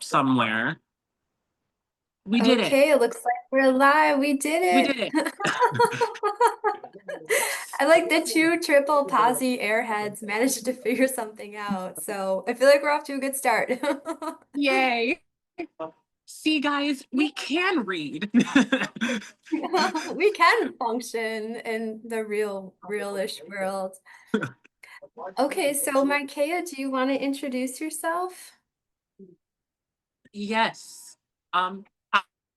somewhere. We did it. Okay, it looks like we're live. We did We did it. it. I like the two triple posse airheads managed to figure something out. So I feel like we're off to a good start. Yay. See, guys, we can read. We can function in the realish world. Okay, so Micaiah, do you want to introduce yourself? Yes. Um,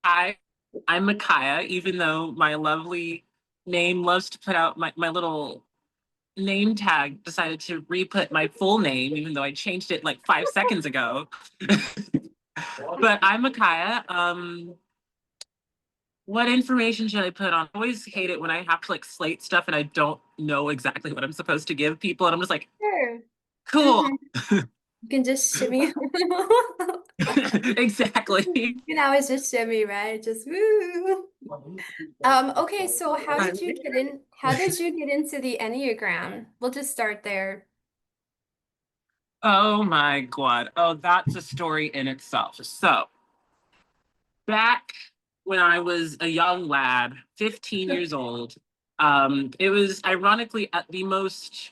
hi, I'm Micaiah, even though my lovely name loves to put out my little name tag decided to re-put my full name, even though I changed it like 5 seconds ago. But I'm Micaiah. What information should I put on? I always hate it when I have to like slate stuff and I don't know exactly what I'm supposed to give people. And I'm just like, Sure. cool. Hmm. You can just shimmy. Exactly. You know, it's just shimmy, right? Just woo. Okay, so how did you get into the Enneagram? We'll just start there. Oh my God. Oh, that's a story in itself. So, back when I was a young lad, 15 years old, it was ironically at the most,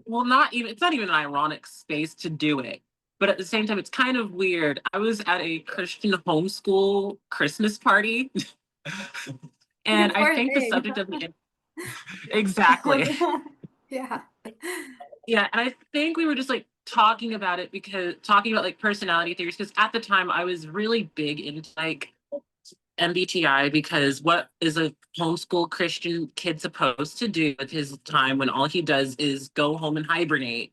well, it's not even an ironic space to do it. But at the same time, it's kind of weird. I was at a Christian homeschool Christmas party, and You I poor think the thing. subject of the, exactly. Yeah. Yeah, and I think we were just like talking about it because talking about like personality theories because at the time I was really big into like MBTI because what is a homeschool Christian kid supposed to do with his time when all he does is go home and hibernate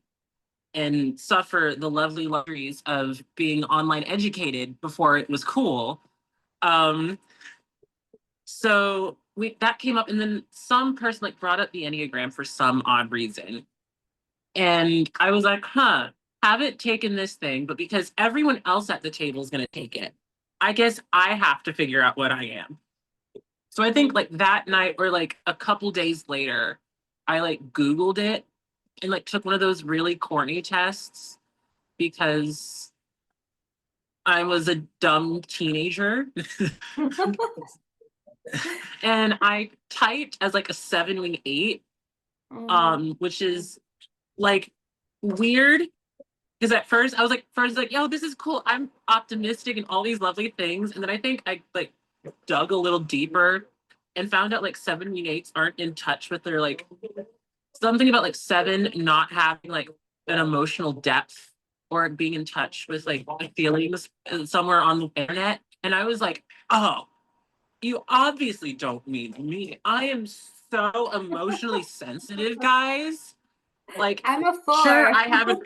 and suffer the lovely luxuries of being online educated before it was cool. Um, so we that came up, and then some person like brought up the Enneagram for some odd reason. And I was like, huh, haven't taken this thing, but because everyone else at the table is going to take it, I guess I have to figure out what I am. So I think like that night or like a couple days later, I like Googled it and like took one of those really corny tests because I was a dumb teenager. And I typed as like a 7 wing 8, Mm. which is like weird. Because at first I was like, yo, this is cool. I'm optimistic and all these lovely things. And then I think I like dug a little deeper and found out like 7 wing 8s aren't in touch with their like something about like seven not having like an emotional depth or being in touch with like feelings somewhere on the internet. And I was like, oh, you obviously don't mean me. I am so emotionally sensitive, guys. Like, I'm a sure, four. I haven't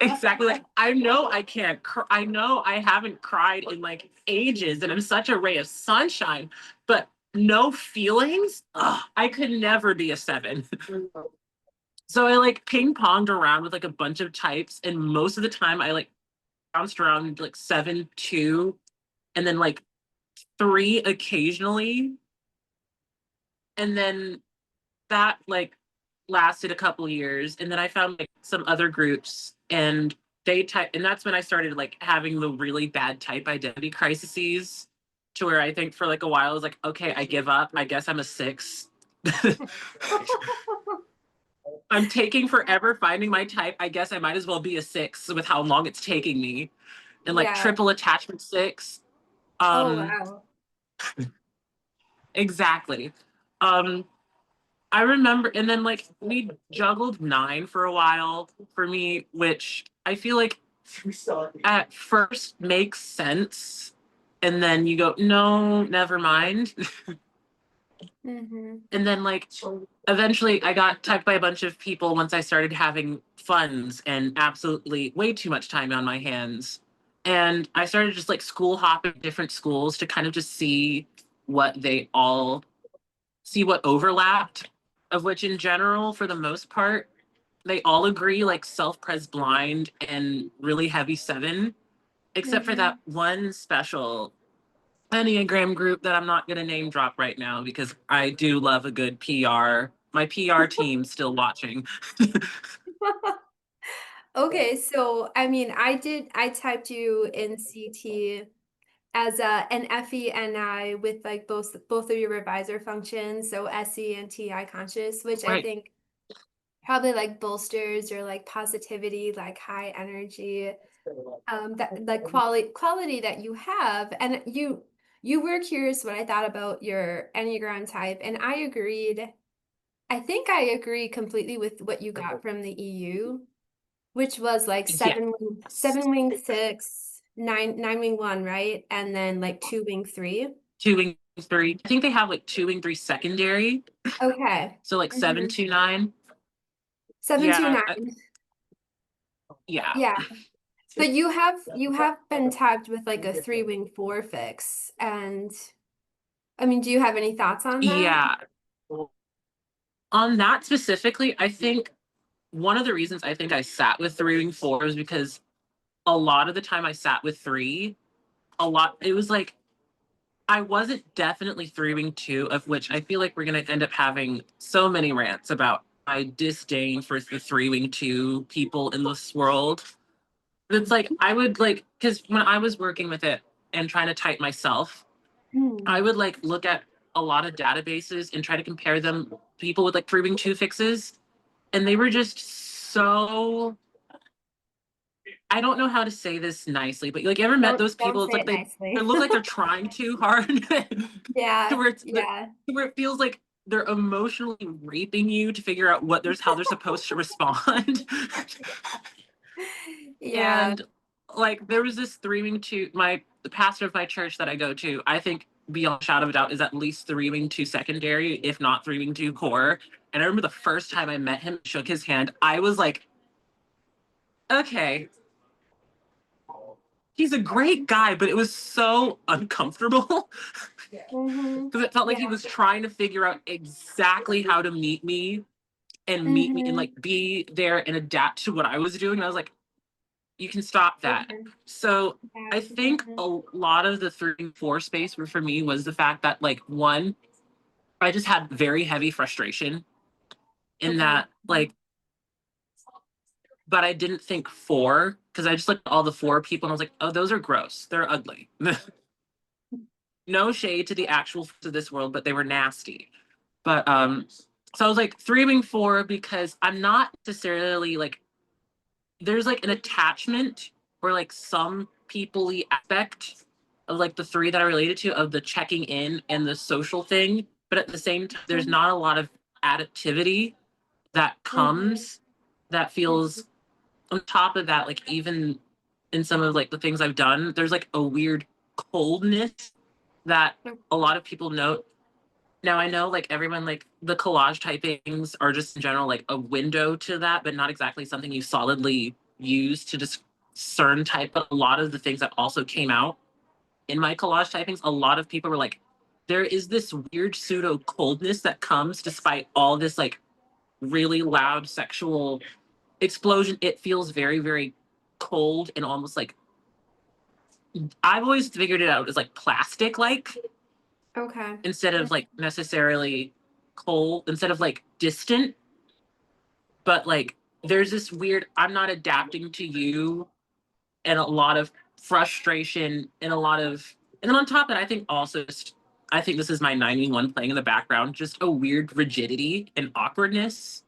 exactly. Like, I know I can't. I know I haven't cried in like ages, and I'm such a ray of sunshine. But no feelings. Ugh, I could never be a 7. So I like ping ponged around with like a bunch of types, and most of the time I like bounced around like 7, 2, and then like 3 occasionally, and then that like lasted a couple years, and then I found like some other groups and they type, and that's when I started like having the really bad type identity crises, to where I think for like a while I was like, okay, I give up, I guess I'm a 6. I'm taking forever finding my type, I guess I might as well be a 6 with how long it's taking me. And like Yeah. triple attachment 6. Oh, um wow. exactly. um I remember, and then like we juggled 9 for a while for me, which I feel like at first makes sense. And then you go, no, never mind. Hmm. And then like eventually I got typed by a bunch of people once I started having funds and absolutely way too much time on my hands. And I started just like school hopping different schools to kind of just what they all see what overlapped, of which in general, for the most part, they all agree like self-pres blind and really heavy 7, except for that Hmm. one special Enneagram group that I'm not going to name drop right now because I do love a good PR. My PR team's still watching. Okay, so I mean, I typed you in CT as an FENI with like both of your revisor functions, so SE and TI conscious, which I Right. think probably like bolsters your like positivity, like high energy, that like quality that you have. And you were curious what I thought about your Enneagram type, and I agreed. I think I agree completely with what you got from the EU, which was like Yes. seven wing six, nine wing one, right? And then like two wing three. Two wing three. I think they have like two wing three secondary. Okay. So like seven Mhm. two nine. Seven two Yeah. nine. Yeah. Yeah. But you have been tagged with like a three wing four fix. And I mean, do you have any thoughts on that? Yeah. On that specifically, I think one of the reasons I think I sat with three wing four is because a lot of the time I sat with three, it was like I wasn't definitely three wing two, of which I feel like we're gonna end up having so many rants about my disdain for the three wing two people in this world. It's like I would like because when I was working with it and trying to type myself, Hmm. I would like look at a lot of databases and try to compare them people with like three wing two fixes, and they were just so, I don't know how to say this nicely, but like you ever met those Don't people? It's say like it they nicely. look like they're trying too hard to Yeah, where yeah. to where it feels like they're emotionally raping you to figure out how they're supposed to respond. Yeah. And like there was this three wing two, the pastor of my church that I go to, I think beyond a shadow of a doubt is at least three wing two secondary, if not three wing two core. And I remember the first time I met him, shook his hand, I was like, okay, he's a great guy, but it was so uncomfortable Mm-hmm. because it felt like he Yeah. was trying to figure out exactly how to meet me and Mm-hmm. like be there and adapt to what I was doing. And I was like, you can stop that. Okay. So Yeah. I think Mm-hmm. a lot of the 3 and 4 space for me was the fact that like one, I just had very heavy frustration in Okay. that like, but I didn't think four because I just looked at all the four people and I was like, oh, those are gross. They're ugly. No shade to the actual to this world, but they were nasty. But so I was like three wing four because I'm not necessarily like, there's like an attachment or like some people-y aspect of like the three that I related to of the checking in and the social thing. But at the same time, there's not a lot of additivity that Mm-hmm. comes that feels on top of that, like even in some of like the things I've done, there's like a weird coldness that a lot of people note. Now I know like everyone like the collage typings are just in general like a window to that, but not exactly something you solidly use to discern type. But a lot of the things that also came out in my collage typings, a lot of people were like, there is this weird pseudo coldness that comes despite all this like really loud sexual explosion. It feels very, very cold and almost like, I've always figured it out as like plastic like Okay. instead of like necessarily cold, instead of like distant. But like there's this weird, I'm not adapting to you, and a lot of frustration and a lot of, and then on top of it, I think also just, I think this is my 91 playing in the background, just a weird rigidity and awkwardness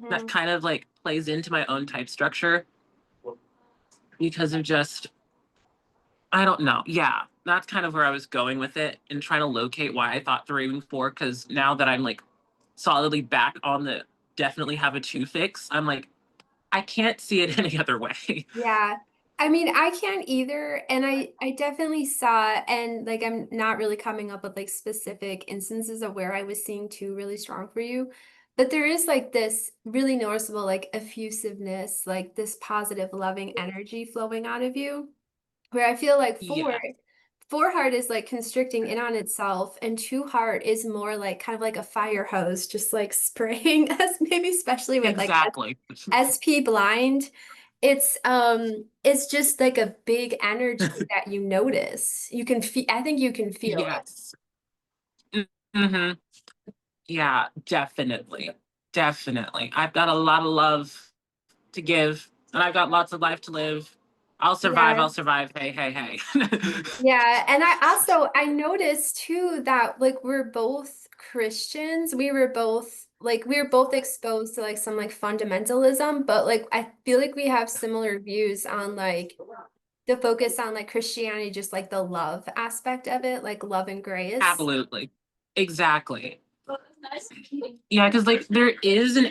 that Mm-hmm. kind of like plays into my own type structure because of just, I don't know. Yeah, that's kind of where I was going with it and trying to locate why I thought three and four. Because now that I'm like solidly back on the definitely have a two fix, I'm like, I can't see it any other way. Yeah. I mean, I can't either. And I definitely saw, and like I'm not really coming up with like specific instances of where I was seeing two really strong for you. But there is like this really noticeable like effusiveness, like this positive, loving energy flowing out of you. Where I feel like Yeah, four heart is like constricting in on itself, and two heart is more like kind of like a fire hose, just like spraying us, maybe especially with like exactly. SP blind. It's just like a big energy that you notice. You can feel, I think you can feel it. Yes. Hmm. Yeah, definitely. Definitely. I've got a lot of love to give. and I've got lots of life to live. I'll survive. Yeah. I'll survive. Hey, hey, hey. Yeah, and I noticed too that like we're both Christians. We were both exposed to like some like fundamentalism, but like I feel like we have similar views on like the focus on like Christianity, just like the love aspect of it, like love and grace. Absolutely. Exactly. Yeah, because like there is an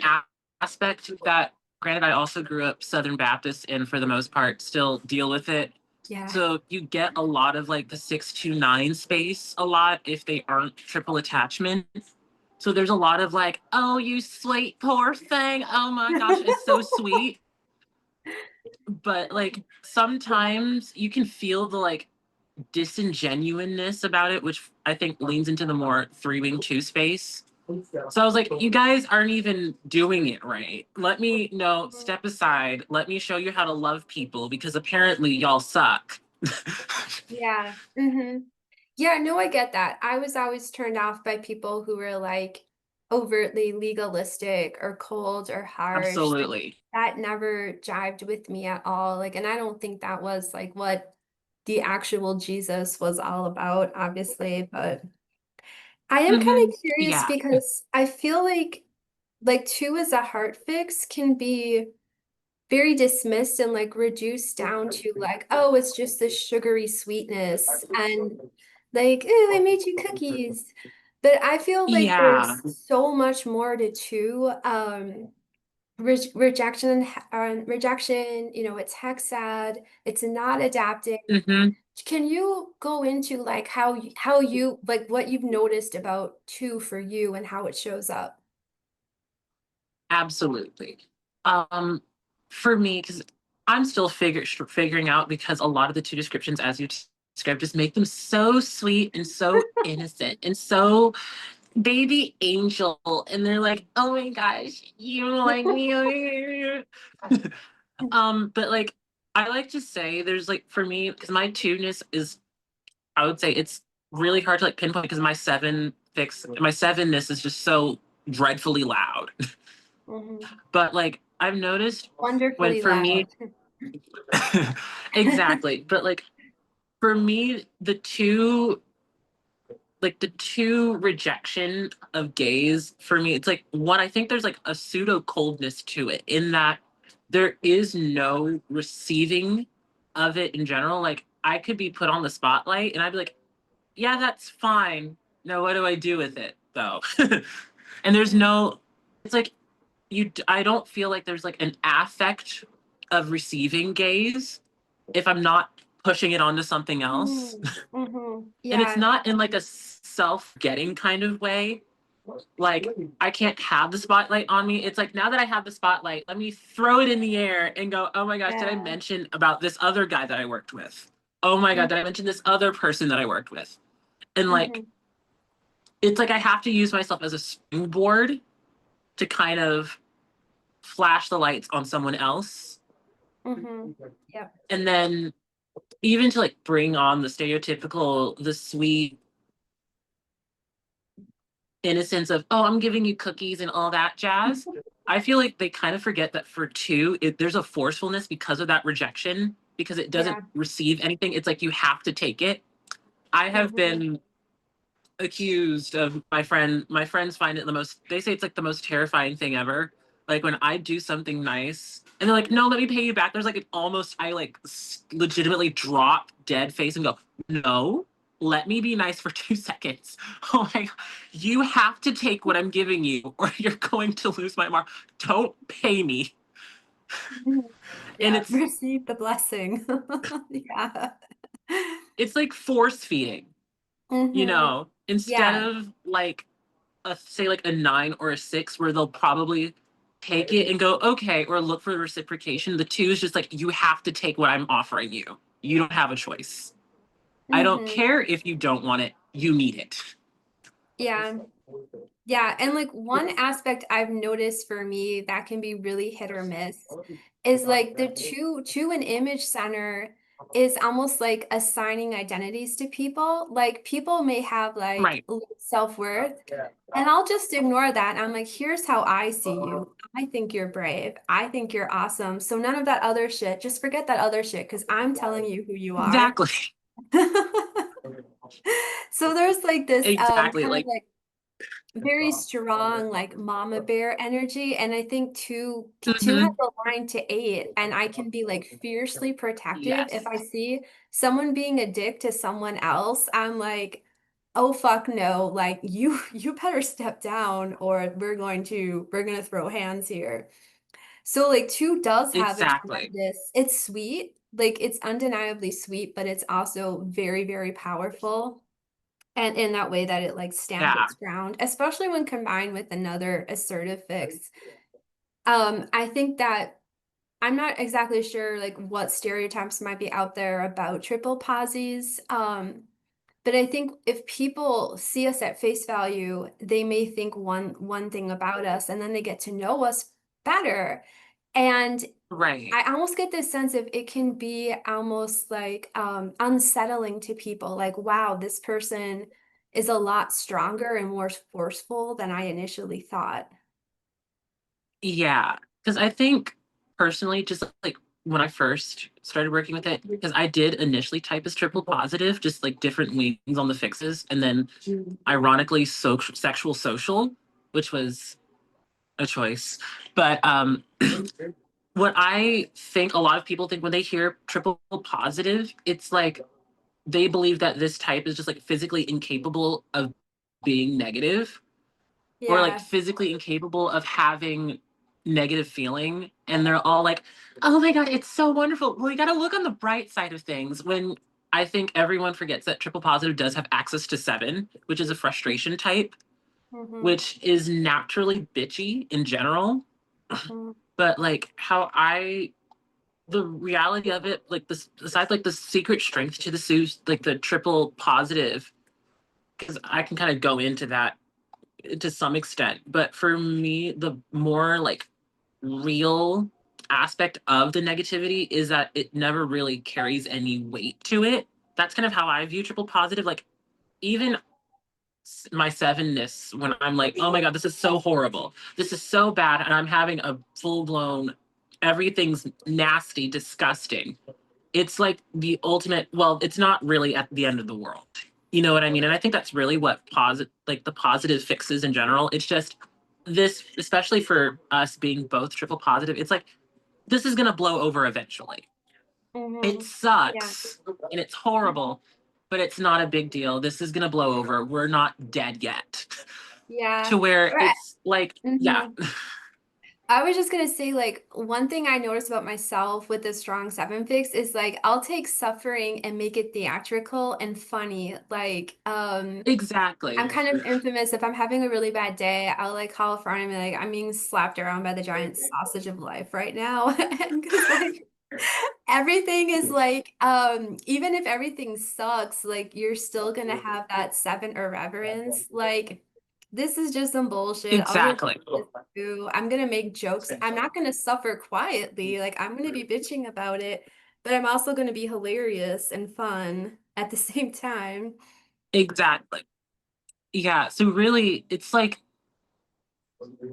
aspect that, granted, I also grew up Southern Baptist and for the most part still deal with it. Yeah. So you get a lot of like the 6 to 9 space a lot if they aren't triple attachment. So there's a lot of like, oh, you sweet poor thing. Oh my gosh, it's so sweet. But like sometimes you can feel the like disingenuousness about it, which I think leans into the more 3-wing 2 space. So I was like, you guys aren't even doing it right. Let me know, step aside. Let me show you how to love people because apparently y'all suck. Yeah. Yeah, no, I get that. I was always turned off by people who were like overtly legalistic or cold or harsh. Like Absolutely. that never jived with me at all. Like, and I don't think that was like what the actual Jesus was all about, obviously. But I am kind Hmm. of curious Yeah. because I feel like two is a heart fix can be very dismissed and like reduced down to like, oh, it's just this sugary sweetness and like, oh, I made you cookies. But I feel like Yeah. there's so much more to two. Rejection, rejection, it's hexad, it's not adapting. Hmm. Can you go into like how you like what you've noticed about two for you and how it shows up? Absolutely. Um, for me, because I'm still figuring out because a lot of the 2 descriptions, as you described, just make them so sweet and so innocent and so baby angel. And they're like, oh my gosh, you like me. But like I like to say there's like for me, because my 2-ness is, I would say it's really hard to like pinpoint because my 7-ness is just so dreadfully loud. Mhm. But like I've noticed when Wonderfully for me, loud. exactly. But like for me, the two rejection of gays for me, it's like one, I think there's like a pseudo coldness to it in that there is no receiving of it in general. Like I could be put on the spotlight and I'd be like, yeah, that's fine. No, what do I do with it though? And there's no, it's like I don't feel like there's like an affect of receiving gaze if I'm not pushing it onto something else. And it's Yeah. not in like a self-getting kind of way. Like I can't have the spotlight on me. It's like now that I have the spotlight, let me throw it in the air and go, oh my gosh, did I Yeah. mention about this other guy that I worked with? Oh my God, did I mention this other person that I worked with? And like, Mhm. it's like I have to use myself as a springboard to kind of flash the lights on someone else. Yep. And then even to like bring on the stereotypical, the sweet innocence of, oh, I'm giving you cookies and all that jazz. I feel like they kind of forget that for 2, there's a forcefulness because of that rejection, because it doesn't Yeah. receive anything. It's like you have to take it. I have Mhm. been accused of my friends find it they say it's like the most terrifying thing ever. Like when I do something nice and they're like, no, let me pay you back. There's like I like legitimately drop dead face and go, no, let me be nice for 2 seconds. Oh my God. You have to take what I'm giving you or you're going to lose my mark. Don't pay me. Mhm. And Yeah. Receive the blessing. Yeah. it's like force feeding, hmm instead Yeah. of like say like a 9 or a 6 where they'll probably take it and go okay or look for reciprocation. The 2 is just like you have to take what I'm offering you. You don't have a choice. I don't hmm care if you don't want it. You need it. Yeah. Yeah, and like one aspect I've noticed for me that can be really hit or miss is like the two an image center. is almost like assigning identities to people. Like people may have like Right. low self-worth, and I'll just ignore that. I'm like, here's how I see you. I think you're brave. I think you're awesome. So none of that other shit. Just forget that other shit because I'm telling you who you are. Exactly. So there's like this Exactly. kind of Like, like very strong like mama bear energy, and I think two has mhm, a line to eight, and I can be like fiercely protective if yes, I see someone being a dick to someone else. I'm like, oh fuck no, like you better step down or we're gonna throw hands here. So like two does have a exactly. tremendous, it's sweet, like it's undeniably sweet, but it's also very very powerful, and in that way that it like stands Yeah. its ground, especially when combined with another assertive fix. I think that I'm not exactly sure like what stereotypes might be out there about triple posies. But I think if people see us at face value, they may think one thing about us, and then they get to know us better. And Right. I almost get this sense of it can be almost like unsettling to people, like, wow, this person is a lot stronger and more forceful than I initially thought. Yeah. Because I think personally, just like when I first started working with it, because I did initially type as triple positive, just like different wings on the fixes, and then ironically, sexual social, which was a choice. But what I think a lot of people think when they hear triple positive, it's like they believe that this type is just like physically incapable of being negative, or like Yeah. physically incapable of having negative feeling. And they're all like, oh my God, it's so wonderful. Well, you got to look on the bright side of things. When I think everyone forgets that triple positive does have access to seven, which is a frustration type, Hmm. which is naturally bitchy in general. Hmm. But like how I, the reality of it, like this, besides like the secret strength to the Sue's, like the triple positive, because I can kind of go into that to some extent. But for me, the more like real aspect of the negativity is that it never really carries any weight to it. That's kind of how I view triple positive. Like, even my sevenness, when I'm like, oh my God, this is so horrible. This is so bad. And I'm having a full blown, everything's nasty, disgusting. It's like the ultimate, well, it's not really at the end of the world. You know what I mean? And I think that's really what like the positive fixes in general. It's just this, especially for us being both triple positive, it's like this is gonna blow over eventually. It Hmm. Yeah. sucks and it's horrible, but it's not a big deal. This is gonna blow over. We're not dead yet. Yeah. To where Right. it's like, yeah, Mhm. I was just gonna say, like, one thing I noticed about myself with the strong seven fix is like I'll take suffering and make it theatrical and funny. Like, I'm exactly. kind of infamous. If I'm having a really bad day, I'll like call a friend and be like, I'm being slapped around by the giant sausage of life right now. And because like everything is like, even if everything sucks, like you're still gonna have that seven irreverence. Like, this is just some bullshit. I'll get Exactly. this too. I'm gonna make jokes. I'm not gonna suffer quietly. Like, I'm gonna be bitching about it, but I'm also gonna be hilarious and fun at the same time. Exactly. Yeah. So really it's like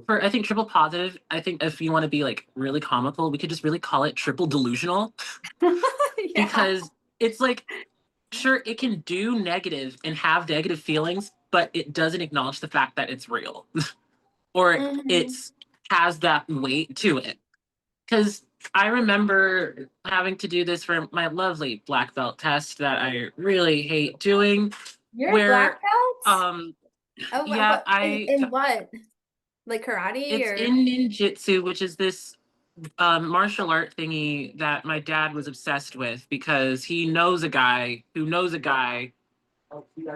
for I think triple positive, I think if you want to be like really comical, we could just really call it triple delusional Yeah. because it's like sure it can do negative and have negative feelings, but it doesn't acknowledge the fact that it's real or Hmm. it's has that weight to it. Because I remember having to do this for my lovely black belt test that I really hate doing, You're a black where belt? um Oh, yeah, in what? Like karate it's or? in ninjutsu, which is this martial art thingy that my dad was obsessed with because he knows a guy who knows a guy,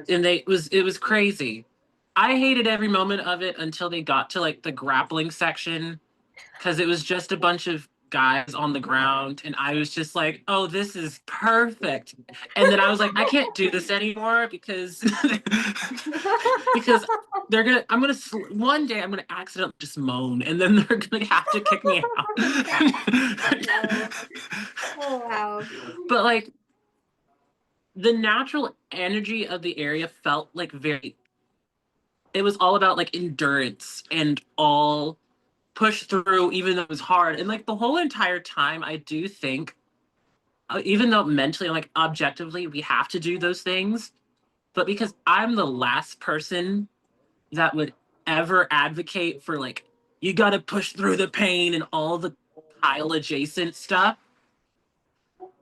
and it was crazy. I hated every moment of it until they got to like the grappling section because it was just a bunch of guys on the ground and I was just like, oh, this is perfect. And then I was like, I can't do this anymore because because I'm gonna one day I'm gonna accidentally just moan and then they're gonna have to kick me out. Oh, oh wow. But like the natural energy of the area felt like it was all about like endurance and all push through even though it was hard. And like the whole entire time, I do think, even though mentally, like objectively, we have to do those things, but because I'm the last person that would ever advocate for like, you got to push through the pain and all the Kyle adjacent stuff.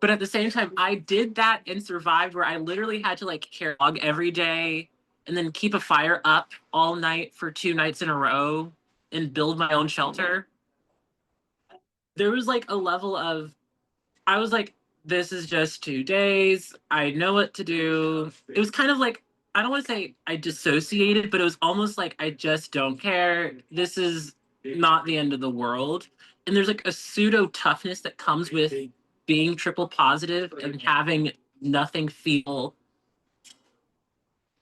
But at the same time, I did that and survived where I literally had to like carry a dog every day and then keep a fire up all night for 2 nights in a row and build my own shelter. There was like a level of, I was like, this is just 2 days. I know what to do. It was kind of like, I don't want to say I dissociated, but it was almost like I just don't care. This is not the end of the world. And there's like a pseudo toughness that comes with being triple positive and having nothing feel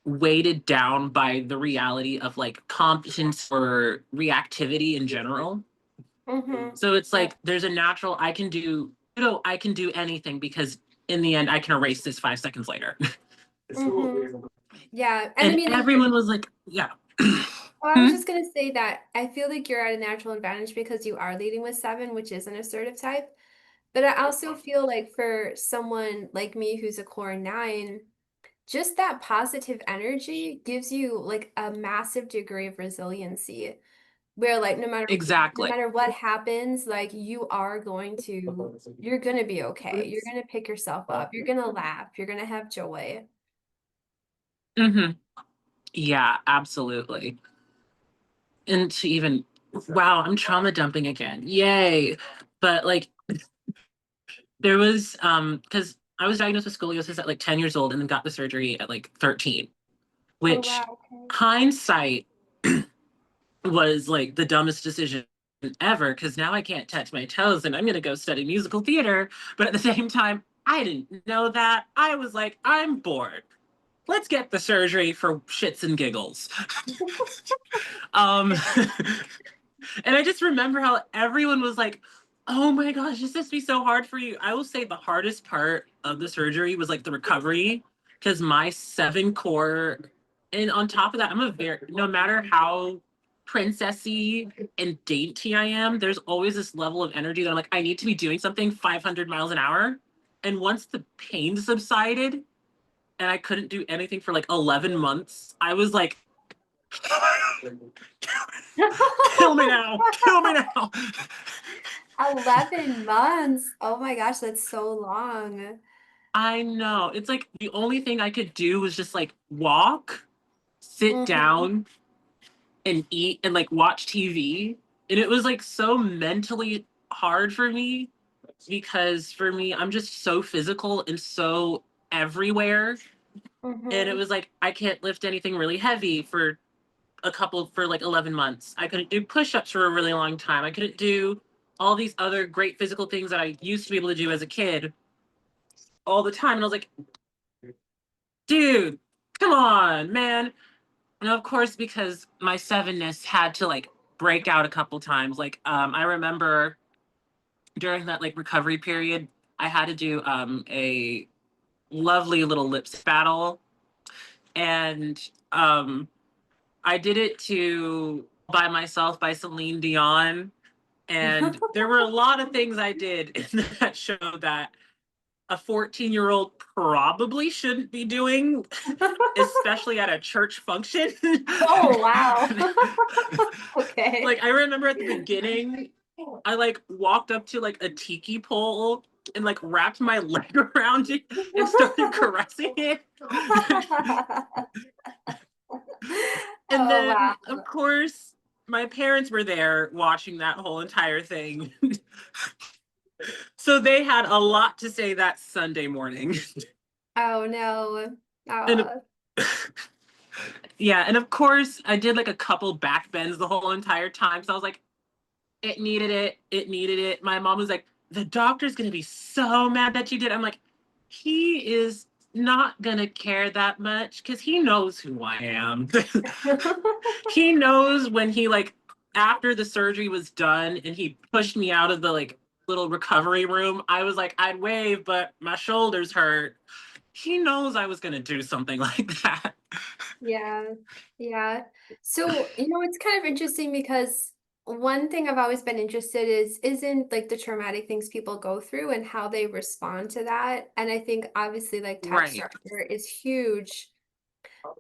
weighted down by the reality of like competence or reactivity in general. Mm-hmm. So it's like there's a natural I can do, I can do anything because in the end I can erase this 5 seconds later. Mm-hmm. Yeah. And I And mean, everyone was like, yeah. oh, I was Hmm? just gonna say that I feel like you're at a natural advantage because you are leading with 7, which is an assertive type. But I also feel like for someone like me who's a core 9, just that positive energy gives you like a massive degree of resiliency where like no Exactly. matter what happens, like you're gonna be okay. You're gonna pick yourself up. You're gonna laugh. You're gonna have joy. Hmm. Yeah, absolutely. And to even, wow, I'm trauma dumping again. Yay. But like there was because I was diagnosed with scoliosis at like 10 years old and then got the surgery at like 13, Oh which wow. Okay. hindsight was like the dumbest decision ever because now I can't touch my toes and I'm going to go study musical theater. But at the same time, I didn't know that. I was like, I'm bored. Let's get the surgery for shits and giggles. um, and I just remember how everyone was like, oh my gosh, this must be so hard for you. I will say the hardest part of the surgery was like the recovery because my 7 core, and on top of that, I'm a very, no matter how princessy and dainty I am, there's always this level of energy that I'm like, I need to be doing something 500 miles an hour. And once the pain subsided and I couldn't do anything for like 11 months, I was like, kill me now, kill me now. 11 months. Oh my gosh, that's so long. I know. It's like the only thing I could do was just like walk, sit Mm-hmm. down, and eat and like watch TV. And it was like so mentally hard for me because for me, I'm just so physical and so everywhere. And it Mm-hmm. was like, I can't lift anything really heavy for like 11 months. I couldn't do push ups for a really long time. I couldn't do all these other great physical things that I used to be able to do as a kid all the time. And I was like, dude, come on, man. And of course, because my 7ness had to like break out a couple times. Like, I remember during that like recovery period, I had to do a lovely little lips battle. And I did it to By Myself by Celine Dion. And there were a lot of things I did in that show that a 14-year-old probably shouldn't be doing, especially at a church function. Oh wow. Okay. Like I remember at the beginning, I like walked up to like a tiki pole and like wrapped my leg around it and started caressing it. And Oh then wow. of course my parents were there watching that whole entire thing. So they had a lot to say that Sunday morning. Oh no. And Oh. yeah, and of course I did like a couple back bends the whole entire time. So I was like, it needed it. It needed it. My mom was like, the doctor's going to be so mad that you did. I'm like, he is not going to care that much because he knows who I am. He knows when he, like, after the surgery was done and he pushed me out of the, like, little recovery room, I was like, I'd wave, but my shoulders hurt. he knows I was gonna do something like that. Yeah. Yeah. So, it's kind of interesting because one thing I've always been interested is in like the traumatic things people go through and how they respond to that. And I think obviously like type Right. structure is huge.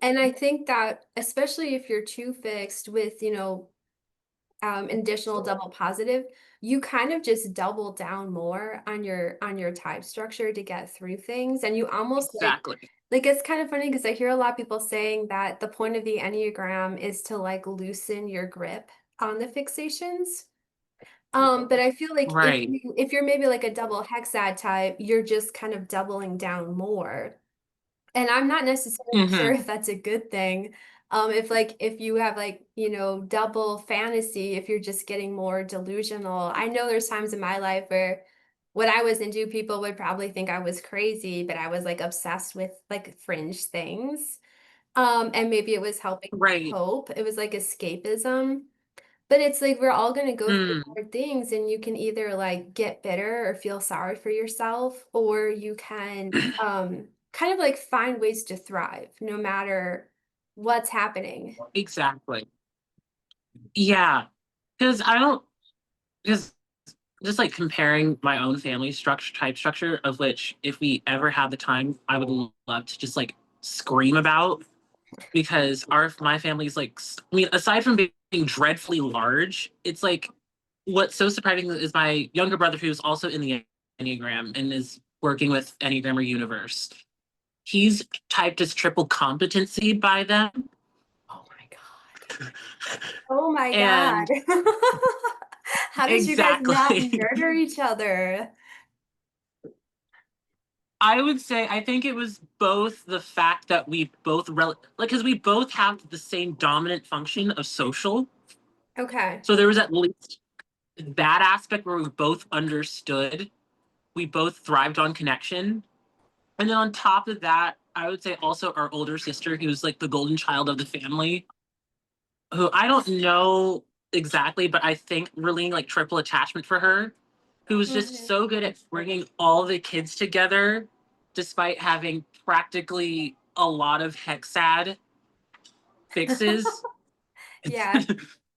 And I think that especially if you're too fixed with, additional double positive, you kind of just double down more on your type structure to get through things. And you almost Exactly. like it's kind of funny because I hear a lot of people saying that the point of the Enneagram is to like loosen your grip on the fixations. But I feel like Right. if you're maybe like a double hexad type, you're just kind of doubling down more. And I'm not necessarily sure Hmm. if that's a good thing. If you have like, double fantasy, if you're just getting more delusional. I know there's times in my life where what I was into, people would probably think I was crazy, but I was like obsessed with like fringe things. And maybe it was helping me Right. cope. It was like escapism. But it's like we're all going to go through Mm. hard things, and you can either like get bitter or feel sorry for yourself, or you can kind of like find ways to thrive no matter what's happening. Exactly. Yeah. Because I don't, because just like comparing my own family structure, type structure, of which if we ever had the time, I would love to just like scream about, because my family's like, I mean, aside from being dreadfully large, it's like what's so surprising is my younger brother, who's also in the Enneagram and is working with Enneagrammer Universe. He's typed as triple competency by them. Oh my God. Oh my God. And How did you guys not exactly. murder each other? I would say I think it was both the fact that we both like, because we both have the same dominant function of social. Okay. So there was at least that aspect where we both understood, we both thrived on connection. And then on top of that, I would say also our older sister, who's like the golden child of the family, who I don't know exactly, but I think really like triple attachment for her, who was just Hmm. so good at bringing all the kids together despite having practically a lot of hexad fixes. Yeah.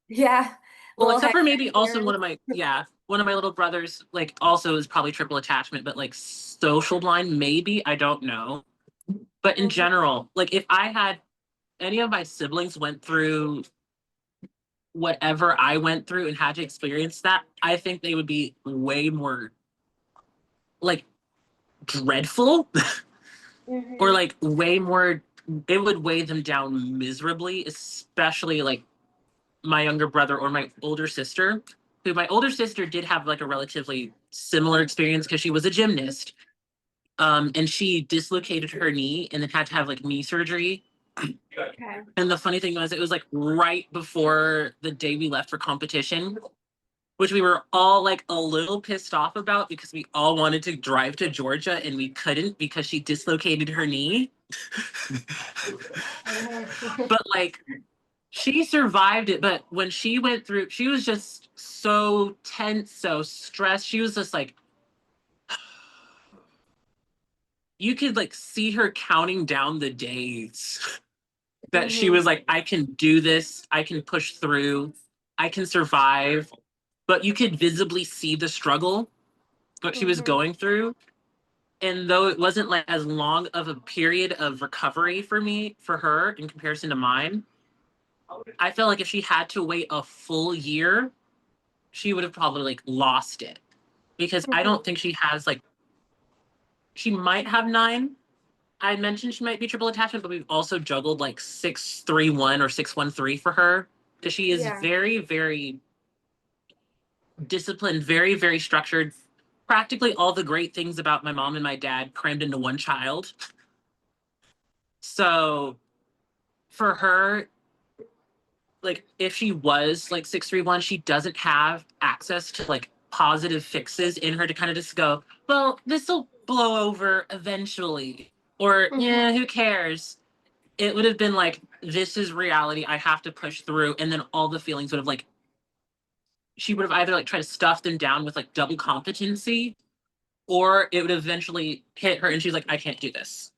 Yeah. Well, Little except for hexagon maybe also parents. one of my, yeah, one of my little brothers, like also is probably triple attachment, but like social blind, maybe, I don't know. But in Mhm. general, like if I had any of my siblings went through whatever I went through and had to experience that, I think they would be way more like dreadful or Mhm. like way more, it would weigh them down miserably, especially like my younger brother or my older sister, who my older sister did have like a relatively similar experience because she was a gymnast. And she dislocated her knee and then had to have like knee surgery. Okay. And the funny thing was, it was like right before the day we left for competition, which we were all like a little pissed off about because we all wanted to drive to Georgia and we couldn't because she dislocated her knee. Oh. But like she survived it. But when she went through, she was just so tense, so stressed. She was just like, you could like see her counting down the days that she Mhm. was like, I can do this, I can push through, I can survive. But you could visibly see the struggle that she was Mhm. going through. And though it wasn't like as long of a period of recovery for me, for her, in comparison to mine, I felt like if she had to wait a full year, she would have probably like lost it. Because I Mhm. don't think she has like, she might have nine. I mentioned she might be triple attachment, but we've also juggled like 631 or 613 for her. Because she is Yeah. very, very disciplined, very, very structured. Practically all the great things about my mom and my dad crammed into one child. So for her, like if she was like 631, she doesn't have access to like positive fixes in her to kind of just go, well, this will blow over eventually. Or Mhm. yeah, who cares? It would have been like, this is reality. I have to push through. And then all the feelings would have like, she would have either like tried to stuff them down with like double competency, or it would eventually hit her and she's like, I can't do this.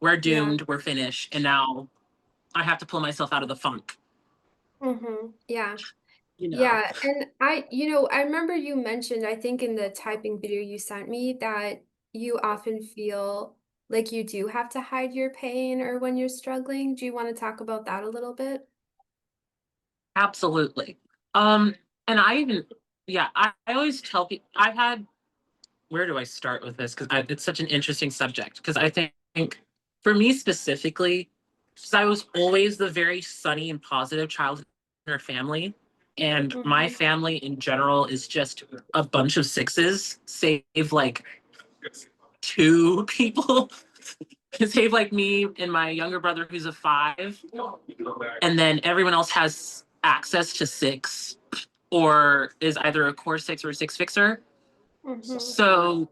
we're Yeah. doomed, we're finished, and now I have to pull myself out of the funk, Yeah. you know. Yeah, and I remember you mentioned, I think in the typing video you sent me, that you often feel like you do have to hide your pain or when you're struggling. Do you want to talk about that a little bit? Absolutely. And I even, yeah, I always tell people, I've had, where do I start with this? Because it's such an interesting subject. Because I think for me specifically, because I was always the very sunny and positive child in our family. And my Mhm. family in general is just a bunch of sixes, save like two people, save like me and my younger brother who's a five. And then everyone else has access to six or is either a core six or a six fixer. Mhm. So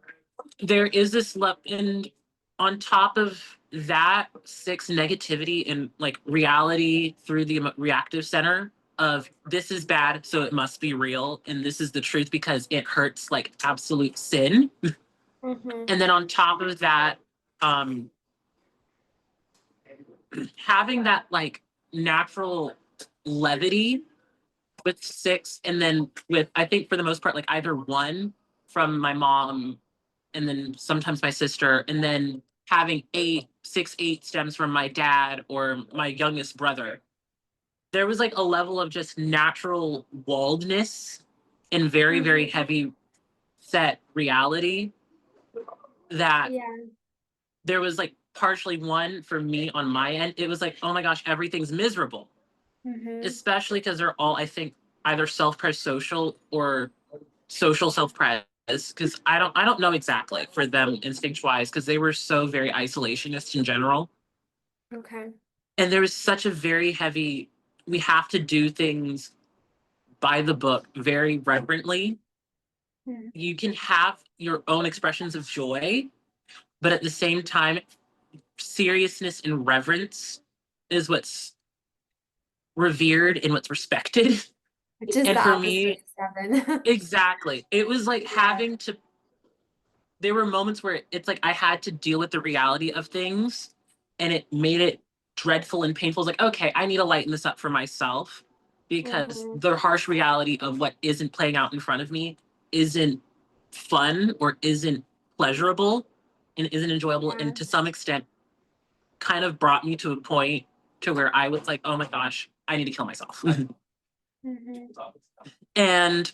there is this and on top of that six negativity and like reality through the reactive center of this is bad, so it must be real. And this is the truth because it hurts like absolute sin. Mhm. And then on top of that, um, having that like natural levity with six, and then with I think for the most part, like either one from my mom, and then sometimes my sister, and then having eight, six, eight stems from my dad or my youngest brother. There was like a level of just natural walledness and very, very Mhm. heavy set reality that Yeah. there was like partially one for me on my end. It was like, oh my gosh, everything's miserable, Mhm. especially because they're all, I think, either self-pres social or social self-pres. Because I don't know exactly for them instinct wise because they were so very isolationist in general. Okay. And there was such a very heavy, we have to do things by the book very reverently. Mhm. You can have your own expressions of joy, but at the same time, seriousness and reverence is what's revered and what's respected. Which is And the for opposite me, of seven. exactly. It was like Yeah. having to, there were moments where it's like I had to deal with the reality of things and it made it dreadful and painful. It's like, okay, I need to lighten this up for myself because Mhm. the harsh reality of what isn't playing out in front of me isn't fun or isn't pleasurable and isn't enjoyable. Yeah. And to some extent, kind of brought me to a point to where I was like, oh my gosh, I need to kill myself. Mhm. And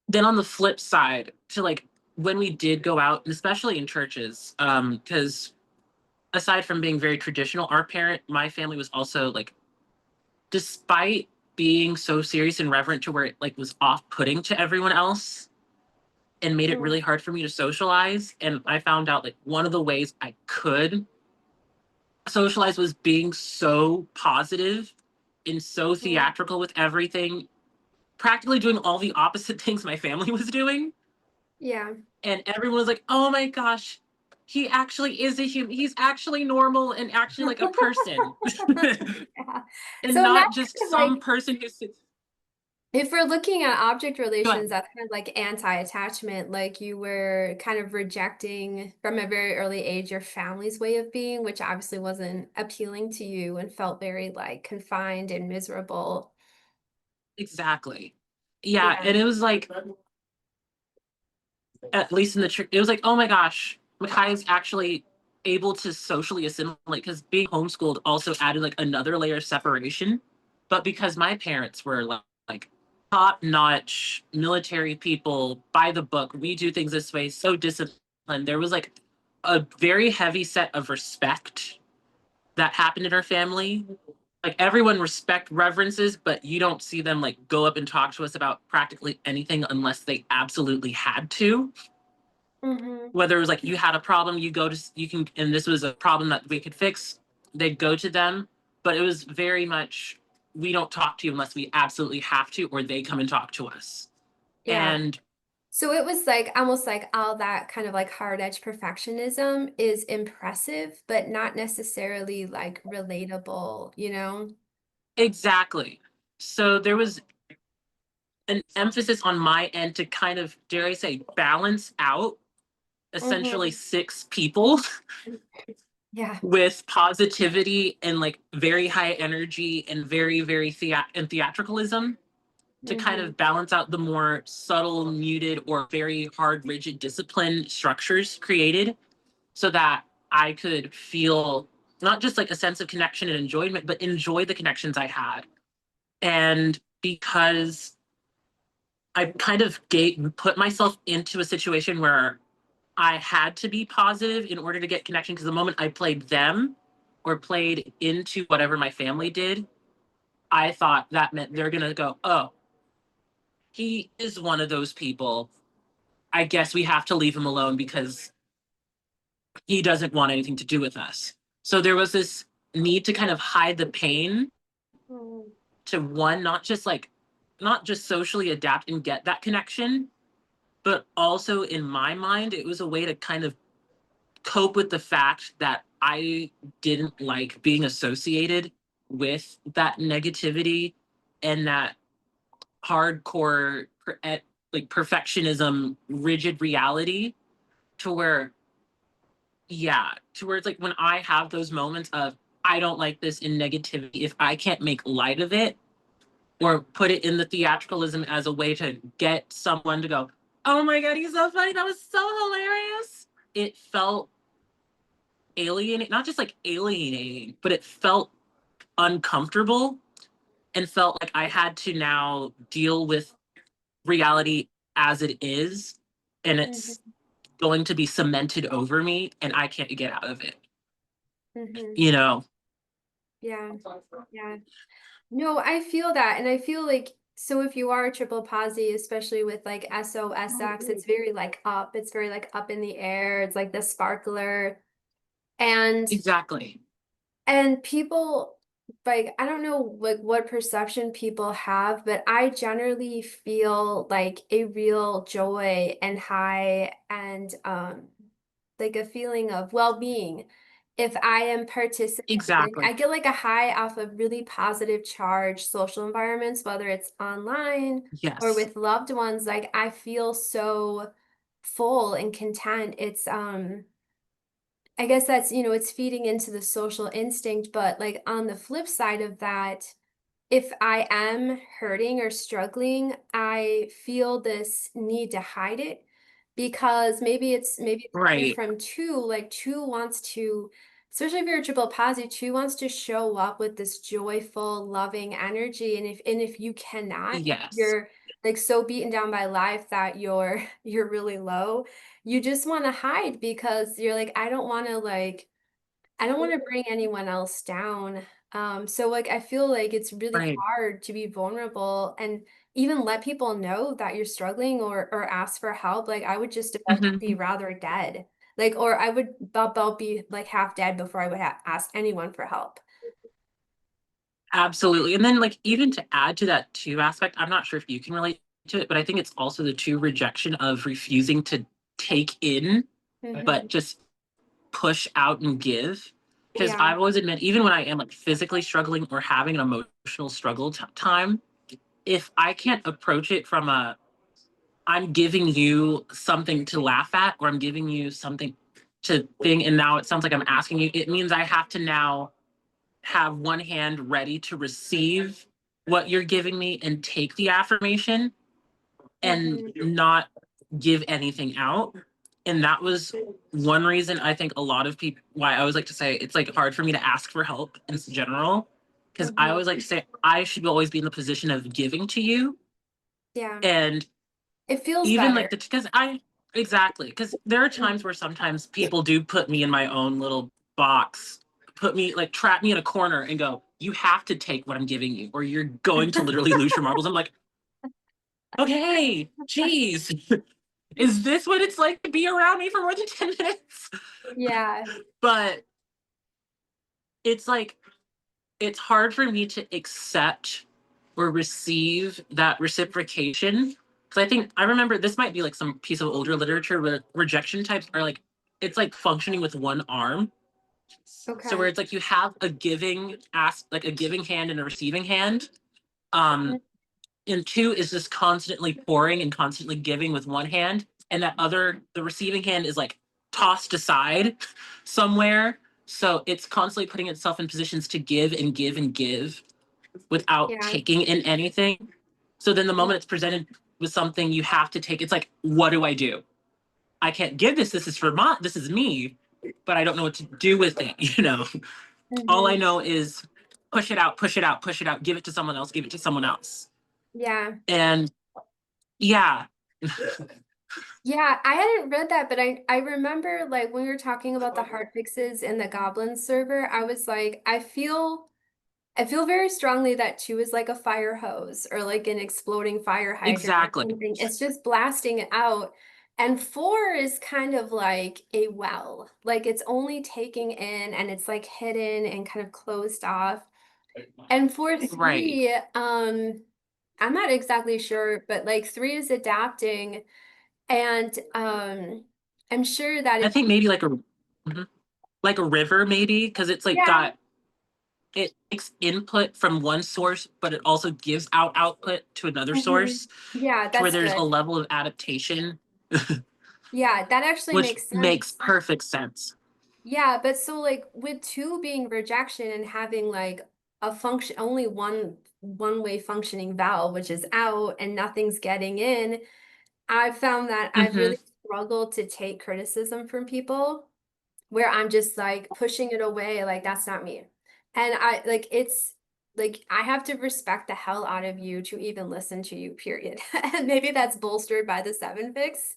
then on the flip side, to like when we did go out, and especially in churches, because aside from being very traditional, my family was also like, despite being so serious and reverent to where it like was off-putting to everyone else and made it Mhm. really hard for me to socialize. And I found out like one of the ways I could socialize was being so positive and so Mhm. theatrical with everything, practically doing all the opposite things my family was doing. Yeah. And everyone was like, "Oh my gosh, he actually is a human. He's actually normal and actually like a person, Yeah. and So that's not kind just of like, some person who sits." if we're looking at object Go relations, ahead. that's kind of like anti-attachment, like you were kind of rejecting from a very early age your family's way of being, which obviously wasn't appealing to you and felt very like confined and miserable. Exactly. Yeah, Yeah. and it was like, at least in the church, it was like, oh my gosh, Micaiah's actually able to socially assimilate because being homeschooled also added like another layer of separation. But because my parents were like top notch military people by the book, we do things this way, so disciplined. There was like a very heavy set of respect that happened in our family. Like everyone respect reverences, but you don't see them like go up and talk to us about practically anything unless they absolutely had to. Mhm. Whether it was like you had a problem, you can, and this was a problem that we could fix, they'd go to them. But it was very much, we don't talk to you unless we absolutely have to, or they come and talk to us. Yeah. And So it was like almost like all that kind of like hard edge perfectionism is impressive, but not necessarily like relatable, you know? exactly. So there was an emphasis on my end to kind of, dare I say, balance out essentially Mhm. six people Yeah. with positivity and like very high energy and very, very theatricalism to kind Mhm. of balance out the more subtle, muted, or very hard, rigid discipline structures created so that I could feel not just like a sense of connection and enjoyment, but enjoy the connections I had. And because I kind of put myself into a situation where I had to be positive in order to get connection, because the moment I played them or played into whatever my family did, I thought that meant they're going to go, oh, he is one of those people. I guess we have to leave him alone because he doesn't want anything to do with us. So there was this need to kind of hide the pain Mm. to one, not just socially adapt and get that connection, but also in my mind, it was a way to kind of cope with the fact that I didn't like being associated with that negativity and that hardcore like perfectionism, rigid reality to where, yeah, to where it's like when I have those moments of I don't like this in negativity, if I can't make light of it or put it in the theatricalism as a way to get someone to go, oh my God, he's so funny. That was so hilarious. It felt alienating, not just like alienating, but it felt uncomfortable and felt like I had to now deal with reality as it is. And it's Mhm. going to be cemented over me and I can't get out of it, Mhm. you know? Yeah. Yeah. No, I feel that. And I feel like, so if you are a triple posi, especially with like SoSx, it's very like up. It's very like up in the air. It's like the sparkler. And Exactly. people, like, I don't know like what perception people have, but I generally feel like a real joy and high and like a feeling of well-being if I am participating. I Exactly. get like a high off of really positive charged social environments, whether it's online or Yes. with loved ones. Like I feel so full and content. It's I guess that's, it's feeding into the social instinct, but like on the flip side of that, if I am hurting or struggling, I feel this need to hide it because maybe it's coming Right. from two, like two wants to, especially if you're a triple positive, two wants to show up with this joyful, loving energy. And if you cannot, Yes. you're like so beaten down by life that you're you're really low. You just want to hide because you're like, I don't want to bring anyone else down. So like I feel like it's really Right. hard to be vulnerable and even let people know that you're struggling or ask for help. Like I would just about be Mhm. rather dead. Like or I would about be like half dead before I would ask anyone for help. Absolutely. And then like even to add to that two aspect, I'm not sure if you can relate to it, but I think it's also the two rejection of refusing to take in, but Hmm. just push out and give. Because Yeah. I've always admit, even when I am like physically struggling or having an emotional struggle time, if I can't approach it from a, I'm giving you something to laugh at, or I'm giving you something to think, and now it sounds like I'm asking you, it means I have to now have one hand ready to receive what you're giving me and take the affirmation and Hmm. not give anything out. And that was one reason I think a lot of people, why I always like to say it's like hard for me to ask for help in general. Because I Hmm. always like to say I should always be in the position of giving to you. Yeah. And It feels even better. like because exactly, because there are times where sometimes people do put me in my own little box, put me like trap me in a corner and go, you have to take what I'm giving you, or you're going to literally lose your marbles. I'm like, okay, geez. Is this what it's like to be around me for more than 10 minutes? Yeah. But it's like, it's hard for me to accept or receive that reciprocation. Because I think, I remember this might be like some piece of older literature where rejection types are like, it's like functioning with one arm. So where Okay. it's like you have a giving like a giving hand and a receiving hand. Um, and two is just constantly pouring and constantly giving with one hand, and that other the receiving hand is like tossed aside somewhere So it's constantly putting itself in positions to give and give and give without Yeah. taking in anything. So then the Yeah. moment it's presented with something you have to take, it's like, what do I do? I can't give this. This is for this is me, but I don't know what to do with it. All I Mhm. know is push it out, push it out, push it out, give it to someone else, give it to someone else. Yeah. And yeah. Yeah, I hadn't read that, but I remember like when we were talking about the hard fixes in the Goblin server, I was like, I feel very strongly that two is like a fire hose or like an exploding fire hydrant or Exactly. something. It's just blasting it out. And four is kind of like a well, like it's only taking in and it's like hidden and kind of closed off. And for Right. three, I'm not exactly sure, but like three is adapting and I'm sure that I if think maybe mhm, like a river, maybe, because it's like yeah, it takes input from one source, but it also gives out output to another mhm. source, Yeah, to where that's there's a good. level of adaptation, Yeah, that actually which makes makes sense. perfect sense. Yeah, but so like with two being rejection and having like a function only one way functioning valve, which is out and nothing's getting in, I've found that I've Hmm. really struggled to take criticism from people where I'm just like pushing it away, like that's not me. And I like it's like I have to respect the hell out of you to even listen to you, period. And maybe that's bolstered by the seven fix.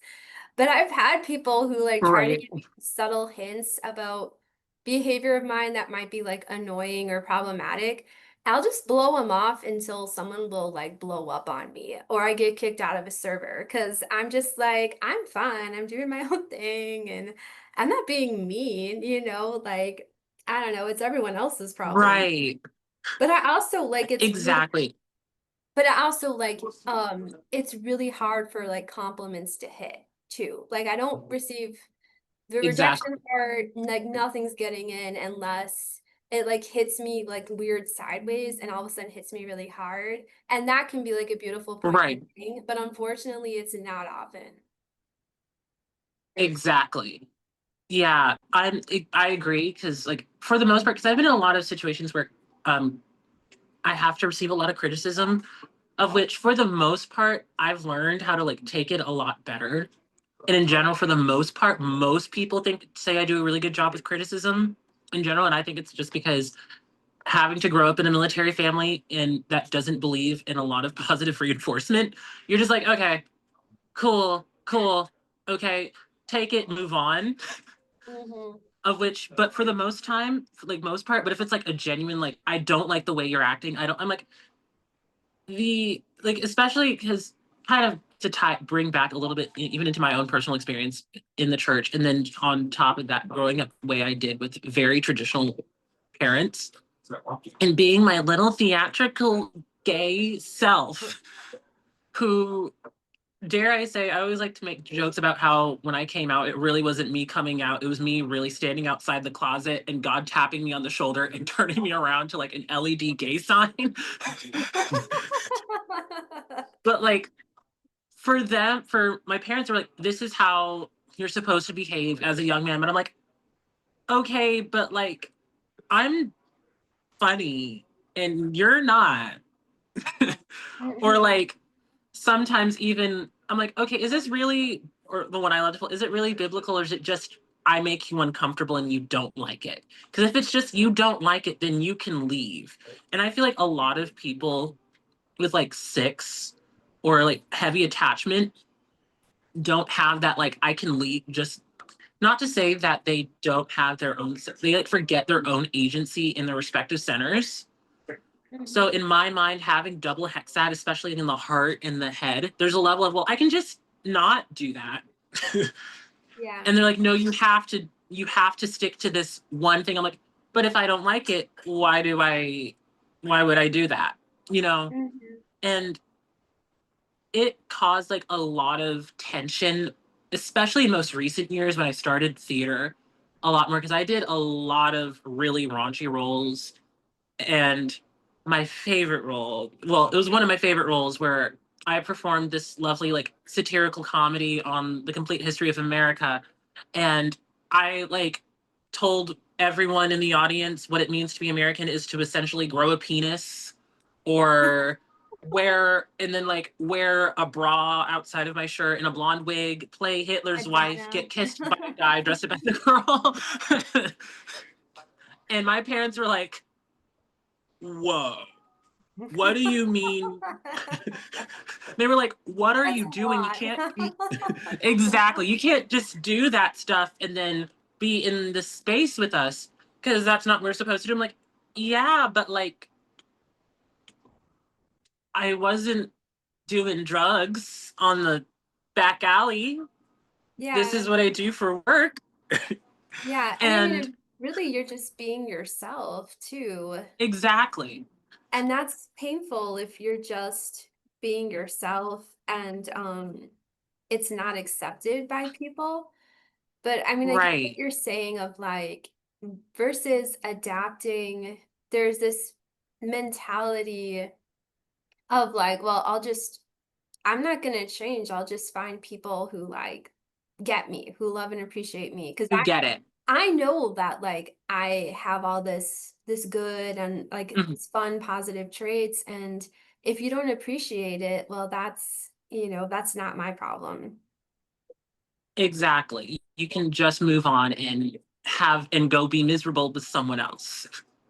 But I've had people who like try to Right. give me subtle hints about behavior of mine that might be like annoying or problematic. I'll just blow them off until someone will like blow up on me or I get kicked out of a server because I'm just like, I'm fine. I'm doing my own thing and I'm not being mean, like I don't know, it's everyone else's problem. Right. But I also like it's really Exactly. but I also like it's really hard for like compliments to hit too. Like I don't receive the Exactly. rejection part, like nothing's getting in unless it like hits me like weird sideways and all of a sudden hits me really hard. And that can be like a beautiful point of Right. thing, but unfortunately it's not often. Exactly. Yeah, I agree, because like for the most part, because I've been in a lot of situations where um I have to receive a lot of criticism, of which for the most part I've learned how to like take it a lot better. And in general, for the most part, most people say I do a really good job with criticism in general, and I think it's just because having to grow up in a military family and that doesn't believe in a lot of positive reinforcement, you're just like, okay, cool, cool, okay, take it, move on. Hmm. Of which, but for the most time, like most part, but if it's like a genuine, like, I don't like the way you're acting, I'm like, especially because kind of to bring back a little bit even into my own personal experience in the church. And then on top of that, growing up the way I did with very traditional parents and being my little theatrical gay self who, dare I say, I always like to make jokes about how when I came out, it really wasn't me coming out. It was me really standing outside the closet and God tapping me on the shoulder and turning me around to like an LED gay sign. But like for my parents were like, this is how you're supposed to behave as a young man. But I'm like, okay, but like I'm funny and you're not. Or Hmm. like sometimes even I'm like, okay, is this really, or the one I love to pull, is it really biblical or is it just I make you uncomfortable and you don't like it? Because if it's just you don't like it, then you can leave. And I feel like a lot of people with like six or like heavy attachment don't have that, like, I can leave. Just not to say that they don't have their own, they like forget their own agency in their respective centers. So Hmm. in my mind, having double hexad, especially in the heart and the head, there's a level of, well, I can just not do that. Yeah. And they're like, no, you have to stick to this one thing. I'm like, but if I don't like it, why would I do that? You know? Hmm. And it caused like a lot of tension, especially in most recent years when I started theater a lot more, because I did a lot of really raunchy roles. And my favorite role, well, it was one of my favorite roles where I performed this lovely like satirical comedy on the complete history of America. And I like told everyone in the audience what it means to be American is to essentially grow a penis or wear a bra outside of my shirt and a blonde wig, play Hitler's wife, Madonna. get kissed by a guy dressed up as a girl. And my parents were like, whoa, what do you mean? They were like, what are That's you a doing? You lot. can't exactly. You can't just do that stuff and then be in the space with us because that's not what we're supposed to do. I'm like, yeah, but like I wasn't doing drugs on the back alley. This Yeah. is what I do for work. Yeah. And I And mean, really, you're just being yourself too. exactly. And that's painful if you're just being yourself and it's not accepted by people. But I mean, I get what Right. you're saying of like versus adapting, there's this mentality of like, well, I'm not gonna change. I'll just find people who like get me, who love and appreciate me. Because You get it. I know that like I have all this good and like Mhm. these fun positive traits. And if you don't appreciate it, well, that's not my problem. Exactly. You can just move on and go be miserable with someone else.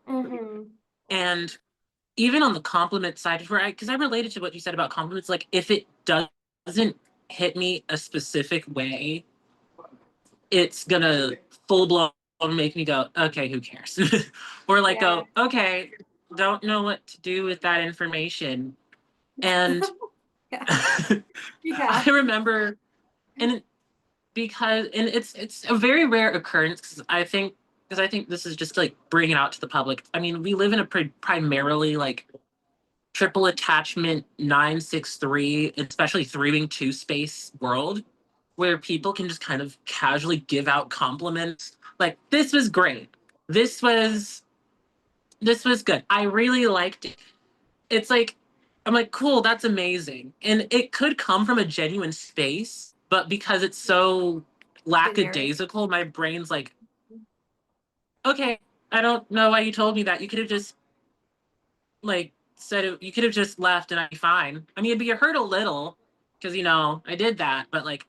Hmm. And even on the compliment side, where because I related to what you said about compliments, like if it doesn't hit me a specific way, it's gonna full blown make me go, okay, who cares? Or like Yeah. go, okay, don't know what to do with that information. And Yeah. I Yeah. remember, and it's a very rare occurrence because I think this is just like bringing it out to the public. I mean, we live in a primarily like triple attachment 963, especially 3-wing 2 space world where people can just kind of casually give out compliments like this was great. This was this was good. I really liked it. It's like I'm like cool, that's amazing. And it could come from a genuine space, but because it's so Generic. lackadaisical, my brain's like, okay, I don't know why you told me that. You could have just like said it, you could have just left and I'd be fine. I mean, it'd be hurt a little because I did that, but like,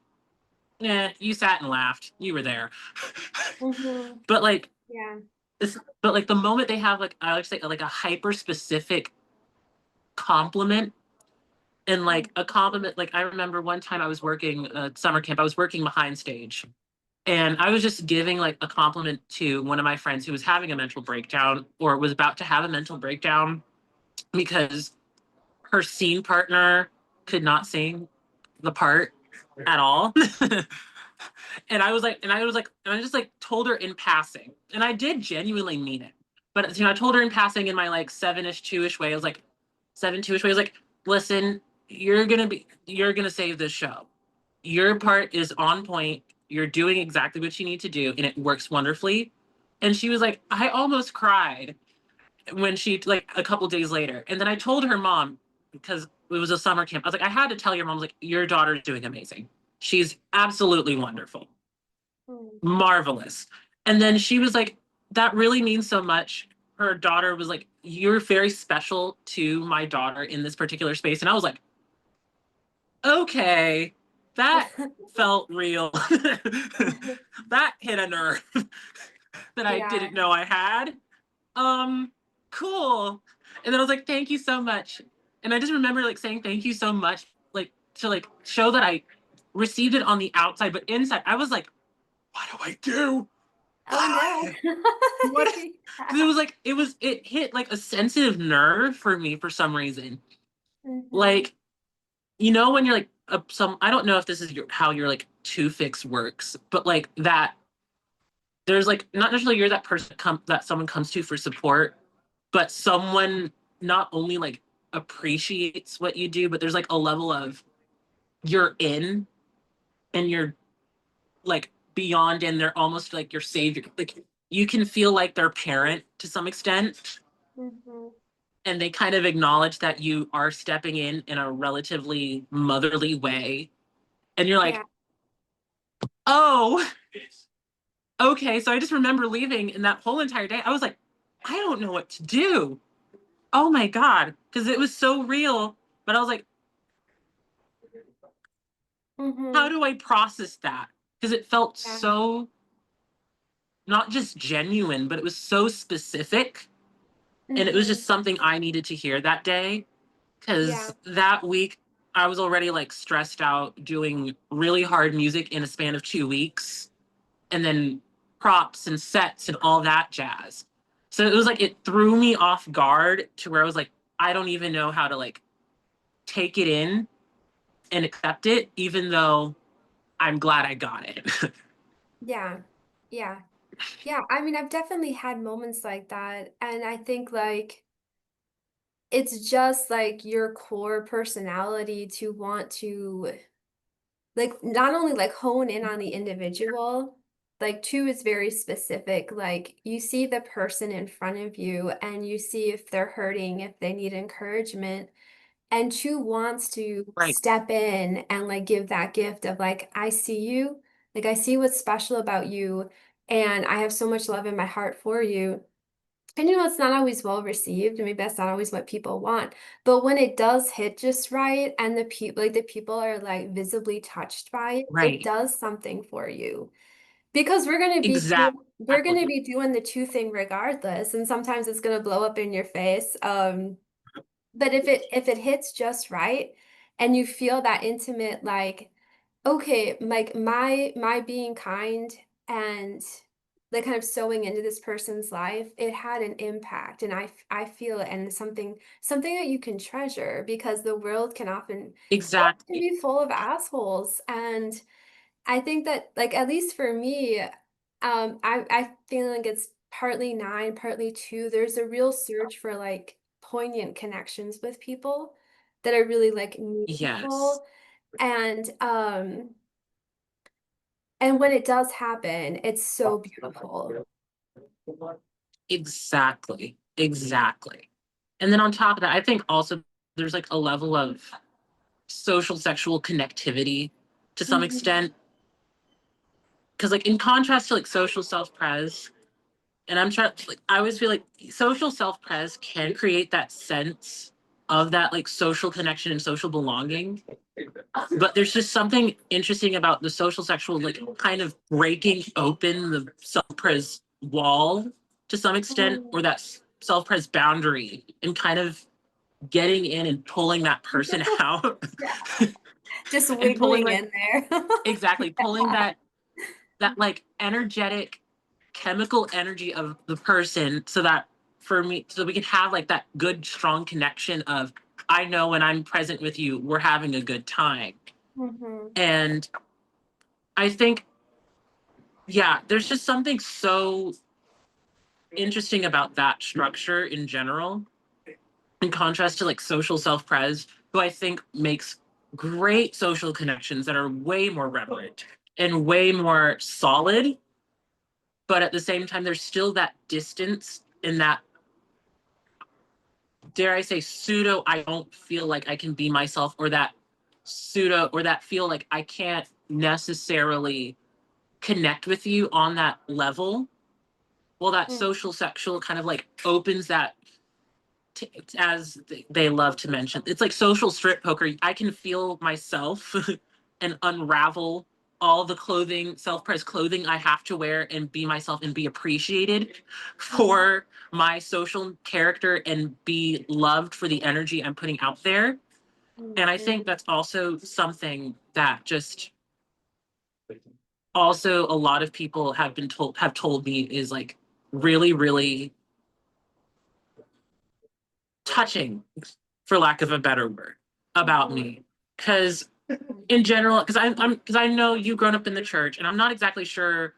yeah, you sat and laughed. You were there. Hmm. But like, Yeah. but like the moment they have like I like to say like a hyper specific compliment and like a compliment, like I remember one time I was working summer camp. I was working behind stage, and I was just giving like a compliment to one of my friends who was having a mental breakdown or was about to have a mental breakdown because her scene partner could not sing the part at all. And I just like told her in passing, and I did genuinely mean it. But I told her in passing in my like 7-ish, 2-ish way. I was like 7, 2-ish way. I was like, listen, you're gonna save this show. Your part is on point. You're doing exactly what you need to do, and it works wonderfully. And she was like, I almost cried when she like a couple days later. And then I told her mom because it was a summer camp. I was like, I had to tell your mom, I was like, your daughter's doing amazing. She's absolutely wonderful, Mm. marvelous. And then she was like, that really means so much. Her daughter was like, you're very special to my daughter in this particular space. And I was like, okay, that felt real. That hit a nerve that I Yeah. didn't know I had. um cool. And then I was like, thank you so much. And I just remember like saying thank you so much, like to like show that I received it on the outside, but inside I was like, what do I do? Oh no. What? Because Yeah. it hit like a sensitive nerve for me for some reason. Hmm. Like, when you're like I don't know if this is how your like two fix works, but like that there's like not necessarily you're that person that someone comes to for support, but someone not only like appreciates what you do, but there's like a level of you're in and you're like beyond and they're almost like your savior. Like you can feel like their parent to some extent, Hmm. and they kind of acknowledge that you are stepping in a relatively motherly way. And you're Yeah. like, oh, okay, so I just remember leaving, and that whole entire day I was like, I don't know what to do. Oh my God, because it was so real. But I was like, how Mm-hmm. do I process that? Because it felt Yeah. so not just genuine, but it was so specific. And it was Mm-hmm. just something I needed to hear that day. Yeah. Because that week I was already like stressed out doing really hard music in a span of 2 weeks, and then props and sets and all that jazz. So it was like it threw me off guard to where I was like, I don't even know how to like take it in and accept it, even though I'm glad I got it. Yeah. Yeah. Yeah. I mean, I've definitely had moments like that. And I think like it's just like your core personality to want to like not only like hone in on the individual, like two is very specific. Like you see the person in front of you and you see if they're hurting, if they need encouragement. And two wants to Right. step in and like give that gift of like, I see you, like I see what's special about you, and I have so much love in my heart for you. And it's not always well received, and maybe that's not always what people want. But when it does hit just right, and the people are like visibly touched by it, it Right. does something for you. Because we're gonna Exactly. be doing the two thing regardless, and sometimes it's gonna blow up in your face. But if it hits just right and you feel that intimate, like, okay, like my being kind and like kind of sewing into this person's life, it had an impact, and I feel it, and it's something that you can treasure because the world can Exactly. be full of assholes. And I think that like at least for me, I feel like it's partly nine, partly two. There's a real search for like poignant connections with people that are really like Yes. meaningful. And and when it does happen, it's so beautiful. Exactly. Exactly. And then on top of that, I think also there's like a level of social sexual connectivity to some Mhm. extent. Because like in contrast to like social self-pres, and I'm trying like I always feel like social self-pres can create that sense of that like social connection and social belonging. But there's just something interesting about the social sexual like kind of breaking open the self-pres wall to some extent, or Mhm. that self-pres boundary, and kind of getting in and pulling that person out. Yeah, just And pulling wiggling like in there. exactly pulling Yeah. that like energetic chemical energy of the person, so that for me, so we can have like that good strong connection of, I know when I'm present with you we're having a good time. Mhm. And I think, yeah, there's just something so interesting about that structure in general, in contrast to like social self-pres, who I think makes great social connections that are way more reverent and way more solid. But at the same time, there's still that distance in that, dare I say, pseudo, I don't feel like I can be myself, or that pseudo, or that feel like I can't necessarily connect with you on that level. Well, that Mm. social sexual kind of like opens that, as they love to mention, it's like social strip poker. I can feel myself and unravel all the clothing, self-pres clothing I have to wear, and be myself and be appreciated Mhm. for my social character and be loved for the energy I'm putting out there. And I think Mhm. that's also something that just also a lot of people have told me is like really, really touching, for lack of a better word, about Mhm. me. Because in general, because I know you've grown up in the church, and I'm not exactly sure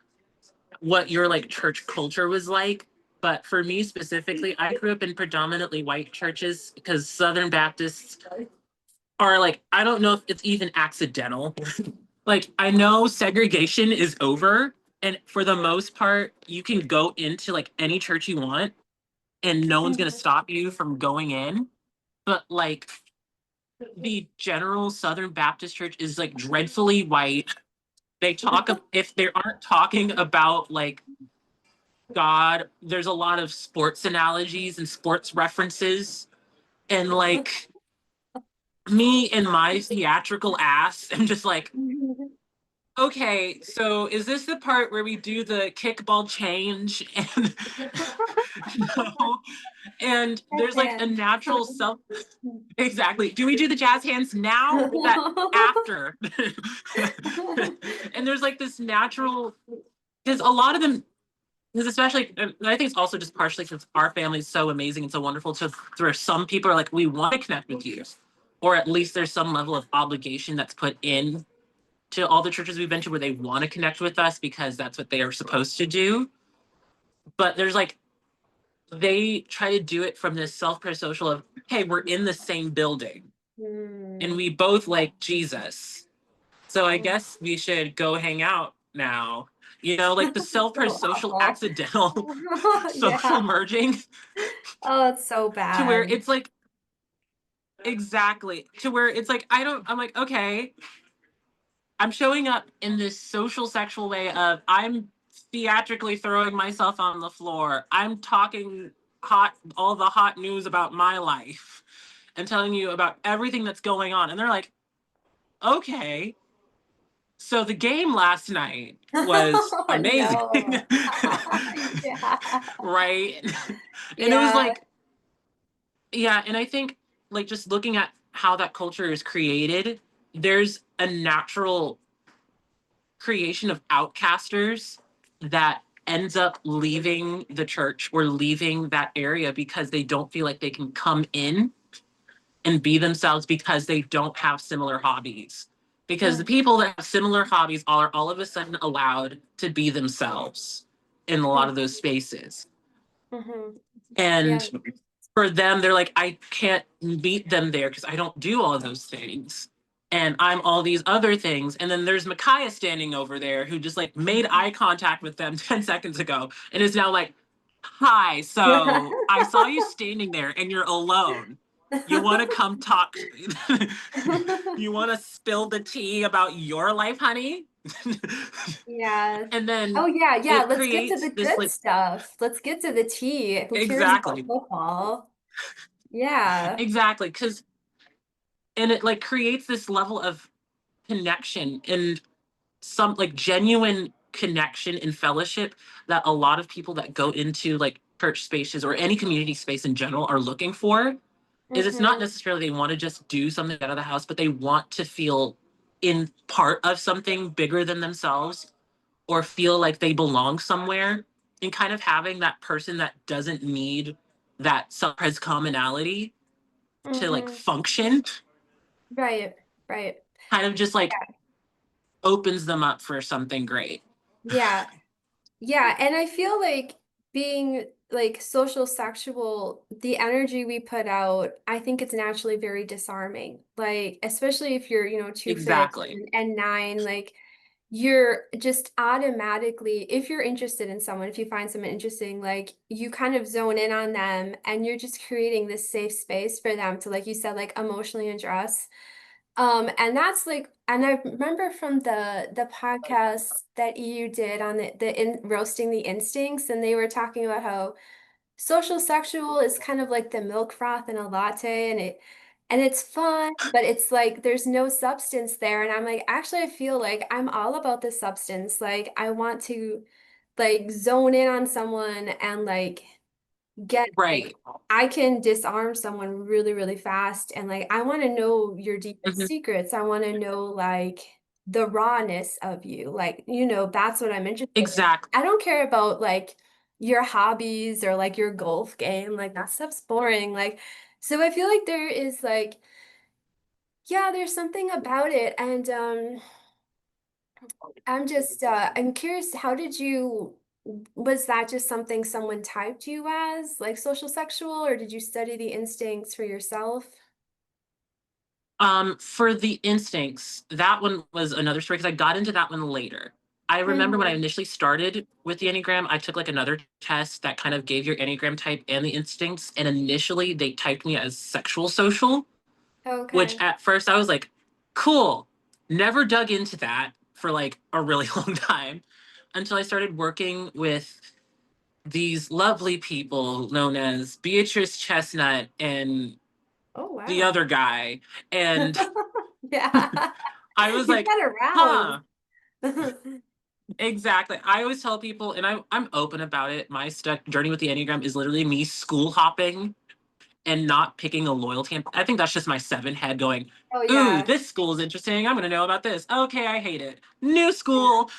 what your like church culture was like. But for me specifically, I grew up in predominantly white churches, because Southern Baptists are like, I don't know if it's even accidental. Like, I know segregation is over, and for the most part, you can go into like any church you want, and no one's gonna Mhm. stop you from going in. But like the general Southern Baptist church is like dreadfully white. They talk, if they aren't talking about like God, there's a lot of sports analogies and sports references. And like me and my theatrical ass, I'm just like, okay, so is this the part where we do the kickball change? And no. And there's like a And natural self. Exactly. Do we do the jazz hands now or is that after? And there's like this natural, because a lot of them, because especially, and I think it's also just partially because our family is so amazing and so wonderful. So there are some people are like, we want to connect with you, or at least there's some level of obligation that's put in to all the churches we've been to where they want to connect with us because that's what they are supposed to do. But there's like, they try to do it from this self-parasocial of, hey, we're in the same building and Mm. we both like Jesus. So I guess we should go hang out now. You know, like the So self-parasocial awful. accidental social Yeah. merging Oh, it's so to where bad. it's like, exactly, to where it's like, I'm like, okay, I'm showing up in this social sexual way of I'm theatrically throwing myself on the floor. I'm talking all the hot news about my life and telling you about everything that's going on. And they're like, okay, so the game last night was Oh amazing. no. Yeah. Right? And it was Yeah. like, yeah, and I think like just looking at how that culture is created, there's a natural creation of outcasters that ends up leaving the church or leaving that area because they don't feel like they can come in and be themselves because they don't have similar hobbies. Because the Mhm, people that have similar hobbies are all of a sudden allowed to be themselves in a lot of those spaces. mhm. And Yeah. for them, they're like, I can't meet them there because I don't do all of those things. And I'm all these other things. And then there's Micaiah standing over there who just like made eye contact with them 10 seconds ago and is now like, hi, so I saw you standing there and you're alone. You want to come talk? You want to spill the tea about your life, honey? Yeah. And Oh, then yeah, yeah, it let's get to creates the this good like, stuff. Let's get to the tea. Who cares about exactly, football? Yeah. exactly. Because, and it like creates this level of connection and some like genuine connection and fellowship that a lot of people that go into like church spaces or any community space in general are looking for. Is it's not Mhm, necessarily they want to just do something out of the house, but they want to feel in part of something bigger than themselves or feel like they belong somewhere, and kind of having that person that doesn't need that self-pres commonality to like mhm. function Right, right. kind of just like Yeah, opens them up for something great. yeah. Yeah, and I feel like being like social sexual, the energy we put out, I think it's naturally very disarming. Like, especially if you're, 2 5 Exactly. and 9, like you're just automatically, if you're interested in someone, if you find someone interesting, like you kind of zone in on them and you're just creating this safe space for them to, like you said, like emotionally undress. And that's like, and I remember from the podcast that you did on the in roasting the instincts, and they were talking about how social sexual is kind of like the milk froth in a latte, and it's fun, but it's like there's no substance there. And I'm like, actually, I feel like I'm all about the substance. Like I want to like zone in on someone and like get like Right. I can disarm someone really, really fast. And like I want to know your deepest Mhm. secrets. I want to know like the rawness of you. Like, that's what I'm interested in. Exactly. I don't care about like your hobbies or like your golf game. Like that stuff's boring. Like, so I feel like there is like, yeah, there's something about it. And I'm curious, how did you, was that just something someone typed you as, like social sexual, or did you study the instincts for yourself? For the instincts, that one was another story because I got into that one later. I remember when I Hmm. initially started with the Enneagram, I took like another test that kind of gave your Enneagram type and the instincts. And initially they typed me as sexual social, which Okay. at first I was like, cool, never dug into that. for like a really long time until I started working with these lovely people known as Beatrice Chestnut and Oh the wow. other guy. And Yeah. I was You've like, been around. huh, exactly. I always tell people, and I'm open about it. My journey with the Enneagram is literally me school hopping and not picking a loyalty. And I think that's just my seven head going, Oh ooh, yeah. this school is interesting. I'm going to know about this. Okay, I hate it. New Yeah. school.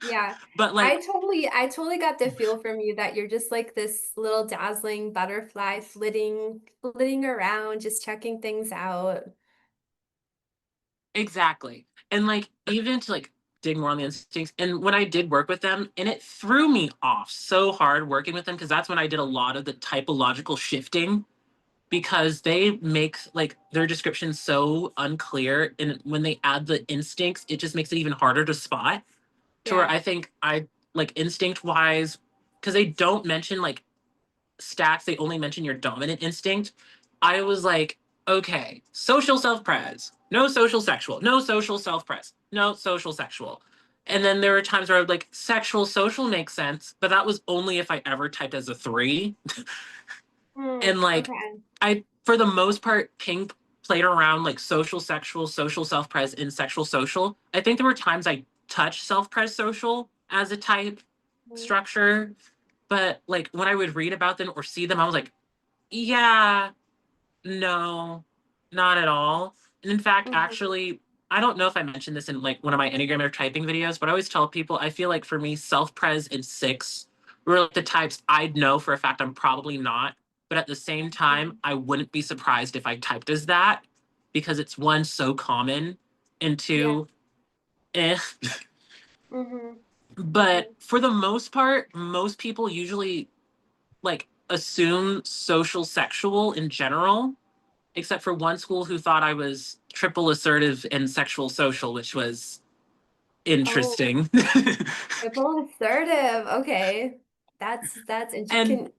Yeah. But like, I totally got the feel from you that you're just like this little dazzling butterfly flitting around, just checking things out. exactly. And like, even to like dig more on the instincts. And when I did work with them, and it threw me off so hard working with them, because that's when I did a lot of the typological shifting, because they make like their descriptions so unclear. And when they add the instincts, it just makes it even harder to spot. To where Yeah. I think I like instinct wise, because they don't mention like stats, they only mention your dominant instinct. I was like, okay, social self pres, no social sexual, no social self pres, no social sexual. And then there were times where I would like sexual social makes sense, but that was only if I ever typed as a three. And like, Okay. I, for the most part, ping played around like social sexual, social self pres, and sexual social. I think there were times I touched self pres social as a type Mm-hmm. structure, but like when I would read about them or see them, I was like, yeah, no, not at all. And in fact, Mm-hmm. actually, I don't know if I mentioned this in like one of my Enneagram or typing videos, but I always tell people I feel like for me, self pres and six were like the types I'd know for a fact I'm probably not. But at the same time, I wouldn't be surprised if I typed as that, because it's one, so common, and Yeah. two, eh. Mm-hmm. But for the most part, most people usually like assume social sexual in general, except for one school who thought I was triple assertive and sexual social, which was Oh, interesting. triple assertive. Okay. That's And interesting.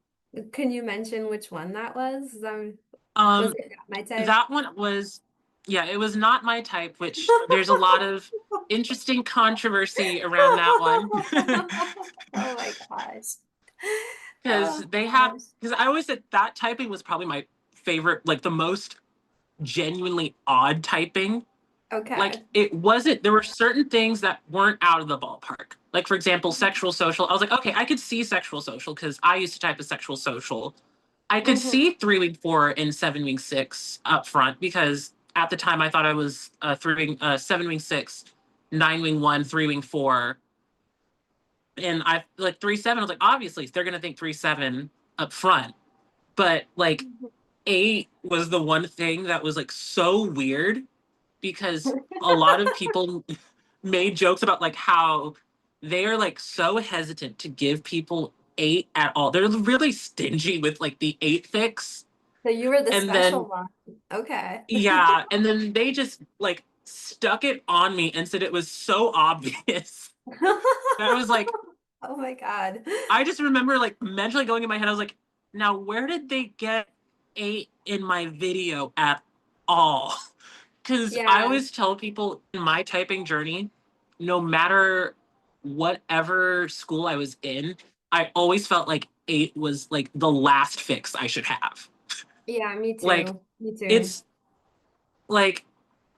Can you mention which one that was? Was um it not my type? that one was, yeah, it was not my type, which there's a lot of interesting controversy around that one. Oh my gosh. Because Oh they have, gosh. because I always said that typing was probably my favorite, like the most genuinely odd typing. Like Okay. it wasn't, there were certain things that weren't out of the ballpark, like for example sexual social. I was like, okay, I could see sexual social because I used to type as sexual social. I could Mm-hmm. see 3 week 4 and 7 week 6 up front, because at the time I thought I was 7 week 6, 9 wing 1, 3 wing 4. And I like 3 7, I was like, obviously they're gonna think 3 7 up front. But like 8 was the one thing that was like so weird, because a lot of people made jokes about like how they are like so hesitant to give people 8 at all. They're really stingy with like the 8 fix. So you were the And then special one. Okay. yeah, and then they just like stuck it on me and said it was so obvious. That was like, Oh my God. I just remember like mentally going in my head, I was like, now where did they get 8 in my video at all? Because I Yeah. always tell people in my typing journey, no matter whatever school I was in, I always felt like 8 was like the last fix I should have. Yeah, me Like, too. Me too. it's like,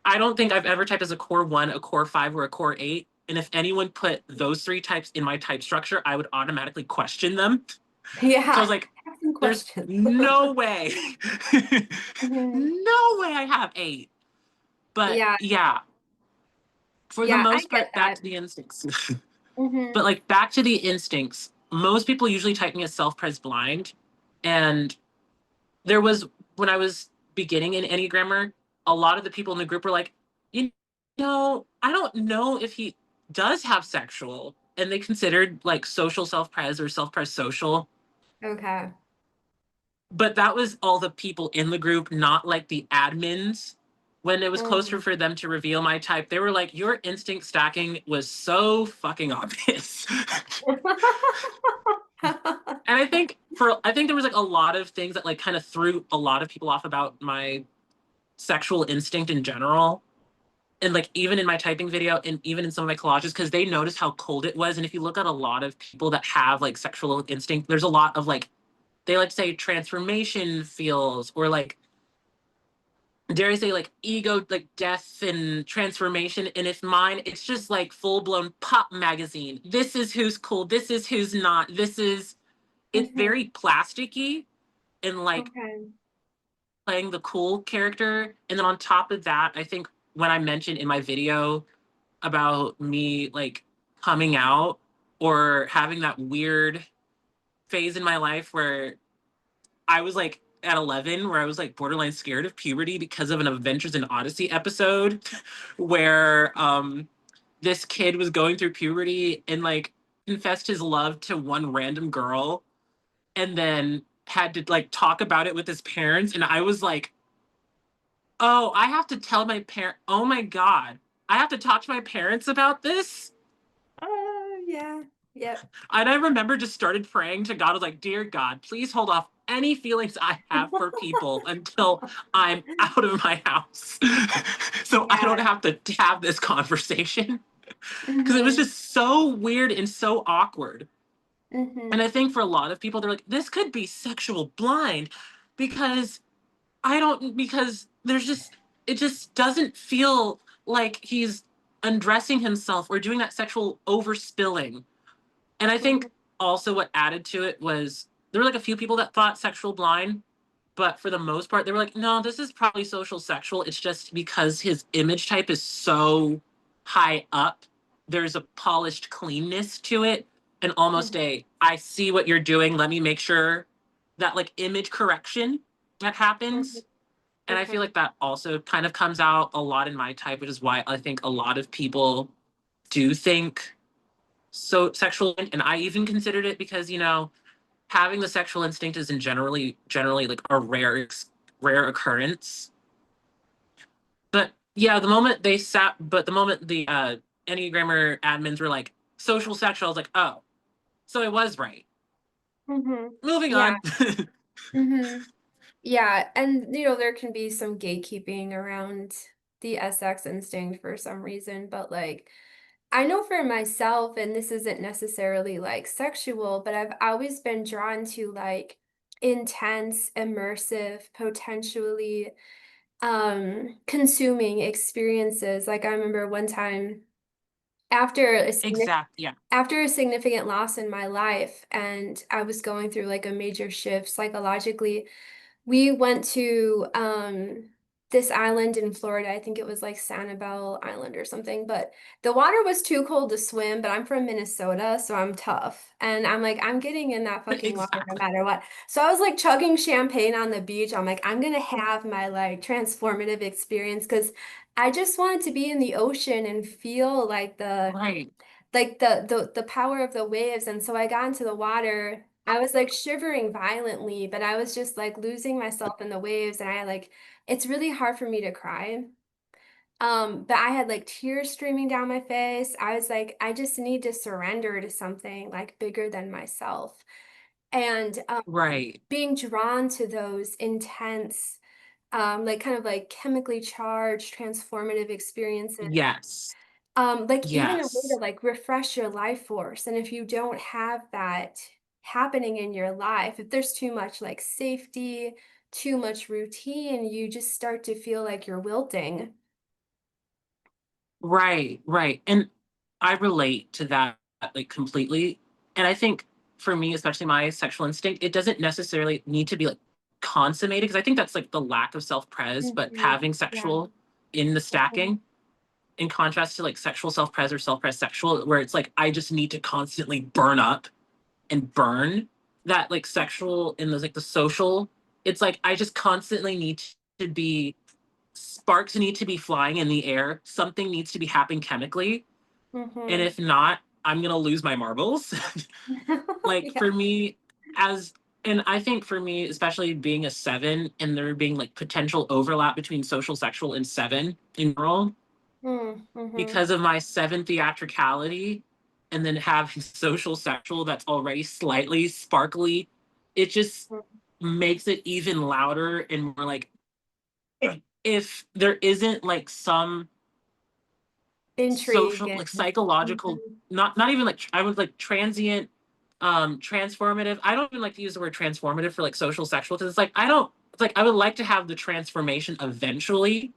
I don't think I've ever typed as a core 1, a core 5, or a core 8. And if anyone put those 3 types in my type structure, I would automatically question them. So I was Yeah. like, Have some there's questions. no way. Mhm. No way I have 8. But Yeah. yeah, for the Yeah, I most get part, back that. to the instincts. Hmm. But like back to the instincts, most people usually type me as self-pres blind. And there was, when I was beginning in Enneagrammer, a lot of the people in the group were like, you I don't know if he does have sexual. And they considered like social self-pres or self-pres social. Okay. But that was all the people in the group, not like the admins. When it was closer Mm. for them to reveal my type, they were like, your instinct stacking was so fucking obvious. And I think there was like a lot of things that like kind of threw a lot of people off about my sexual instinct in general. and like even in my typing video and even in some of my collages, because they noticed how cold it was. And if you look at a lot of people that have like sexual instinct, there's a lot of like, they like to say transformation feels, or like, dare I say, like ego, like death and transformation. And if mine, it's just like full blown pop magazine. This is who's cool. This is who's not. This is, it's Mhm. very plasticky and like Okay. playing the cool character. And then on top of that, I think when I mentioned in my video about me like coming out or having that weird phase in my life where I was like at 11 where I was like borderline scared of puberty because of an Adventures in Odyssey episode where this kid was going through puberty and like confessed his love to one random girl and then had to like talk about it with his parents, and I was like, "Oh, I have to tell my parent. Oh my god. I have to talk to my parents about this." Oh, yeah. Yep. And I remember just started praying to God. I was like, "Dear God, please hold off any feelings I have for people until I'm out of my house." So I don't Yeah. have to have this conversation. Because it was Mhm. just so weird and so awkward. And Mhm. I think for a lot of people, they're like, this could be sexual blind because because there's just, it just doesn't feel like he's undressing himself or doing that sexual overspilling. And I Mhm. think also what added to it was there were like a few people that thought sexual blind, but for the most part, they were like, no, this is probably social sexual. It's just because his image type is so high up. There's a polished cleanness to it and almost Mhm. a, I see what you're doing. Let me make sure that like image correction that Mhm. happens. And I feel Mhm. like that also kind of comes out a lot in my type, which is why I think a lot of people do think so sexual. And I even considered it because, you know, having the sexual instinct isn't generally like a rare occurrence. But yeah, the moment the Enneagrammer admins were like social sexual, I was like, oh, so I was right. Mhm. Moving Yeah. on. Mhm. Yeah, and there can be some gatekeeping around the SX instinct for some reason, but like I know for myself, and this isn't necessarily like sexual, but I've always been drawn to like intense, immersive, potentially consuming experiences. Like I remember one time after Exact. Yeah. after a significant loss in my life and I was going through like a major shift psychologically, we went to this island in Florida. I think it was like Sanibel Island or something, but the water was too cold to swim, but I'm from Minnesota, so I'm tough. And I'm like, I'm getting in that fucking water no Exactly. matter what. So I was like chugging champagne on the beach. I'm like, I'm gonna have my like transformative experience because I just wanted to be in the ocean and feel like Right. the power of the waves. And so I got into the water. I was like shivering violently, but I was just like losing myself in the waves. And I like, it's really hard for me to cry. But I had like tears streaming down my face. I was like, I just need to surrender to something like bigger than myself. And Right. being drawn to those intense, like kind of like chemically charged, transformative experiences, Yes. like even a way to Yes. like refresh your life force. And if you don't have that happening in your life, if there's too much like safety, too much routine, you just start to feel like you're wilting. Right, right. And I relate to that like completely. And I think for me, especially my sexual instinct, it doesn't necessarily need to be like consummated because I think that's like the lack of self-pres, but Mhm. having Yeah. sexual in the Mhm. stacking in contrast to like sexual self-pres or self-pres sexual, where it's like I just need to constantly burn up and burn that like sexual in the like the social. It's like I just constantly need to be sparks need to be flying in the air. Something needs to be happening chemically. And Mhm. if not, I'm going to lose my marbles. Like Yeah. for me, as, and I think for me, especially being a seven and there being like potential overlap between social, sexual, and seven in general, Mhm. because of my seven theatricality and then having social, sexual that's already slightly sparkly, it just makes it even louder and more like, if there isn't like some Intrigue social, and like psychological, mhm, not even like, I would like transient, transformative. I don't even like to use the word transformative for like social sexual, because it's like I don't, it's like I would like to have the transformation eventually,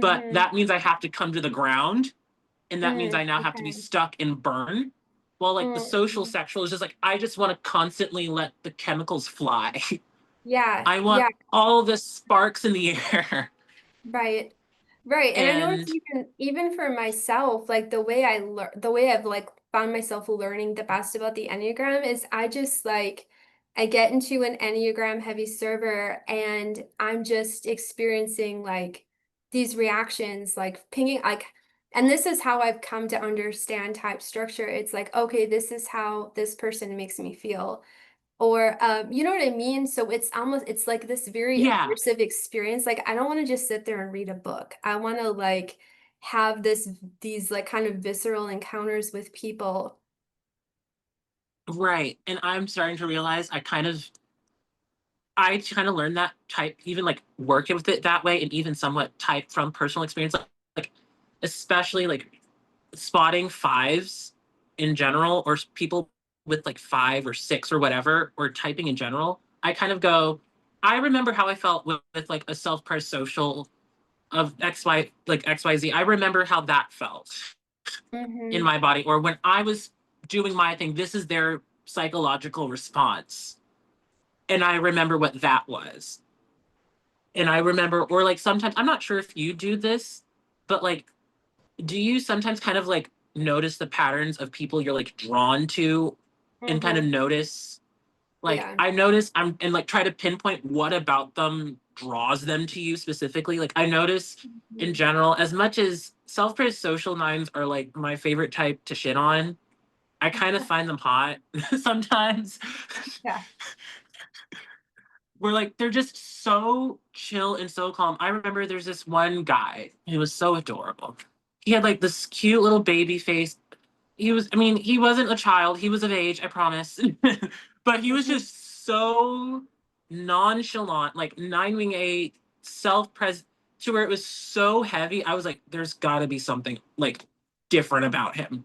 but mhm, that means I have to come to the ground, and that means I now have to be okay. stuck and burn. While like the social Mhm. sexual is just like I just want to constantly let the chemicals fly. Yeah, I want yeah. all the sparks in the air. Right. Right. And I know it's And even for myself, like the way I've like found myself learning the best about the Enneagram is I just like I get into an Enneagram heavy server and I'm just experiencing like these reactions like pinging like and this is how I've come to understand type structure. It's like, okay, this is how this person makes me feel. Or, you know what I mean? So it's like this very yeah, immersive experience. Like, I don't want to just sit there and read a book. I want to like have these like kind of visceral encounters with people. right. And I'm starting to realize I kind of learned that type, even like working with it that way, and even somewhat type from personal experience, like especially like spotting fives in general, or people with like five or six or whatever, or typing in general. I kind of go, I remember how I felt with like a self-pres social of XY, like XYZ. I remember how that felt in Mm-hmm. my body, or when I was doing my thing, this is their psychological response. And I remember what that was. And I remember, or like sometimes, I'm not sure if you do this, but like, do you sometimes kind of like notice the patterns of people you're like drawn to, and kind of Mm-hmm. notice, like, Yeah. I notice I'm, and like try to pinpoint what about them draws them to you specifically? Like, I notice in Mhm. general, as much as self-praise social nines are like my favorite type to shit on, I kind of find them hot sometimes. Yeah. Where like they're just so chill and so calm. I remember there's this one guy who was so adorable. He had like this cute little baby face. He was, I mean, he wasn't a child, he was of age, I promise. But he was Mhm. just so nonchalant, like nine wing eight, self-pres, to where it was so heavy. I was like, there's gotta be something like different about him.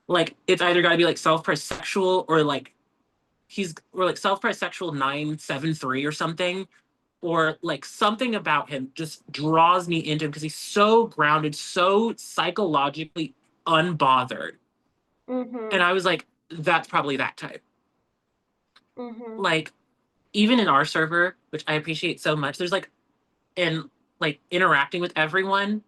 Like it's either gotta be like self-pres sexual, or like he's, or like self-pres sexual 973 or something, or like something about him just draws me into him because he's so grounded, so psychologically unbothered. And Mhm. I was like, that's probably that type. Mhm. Like, even in our server, which I appreciate so much, there's like, in like interacting with everyone,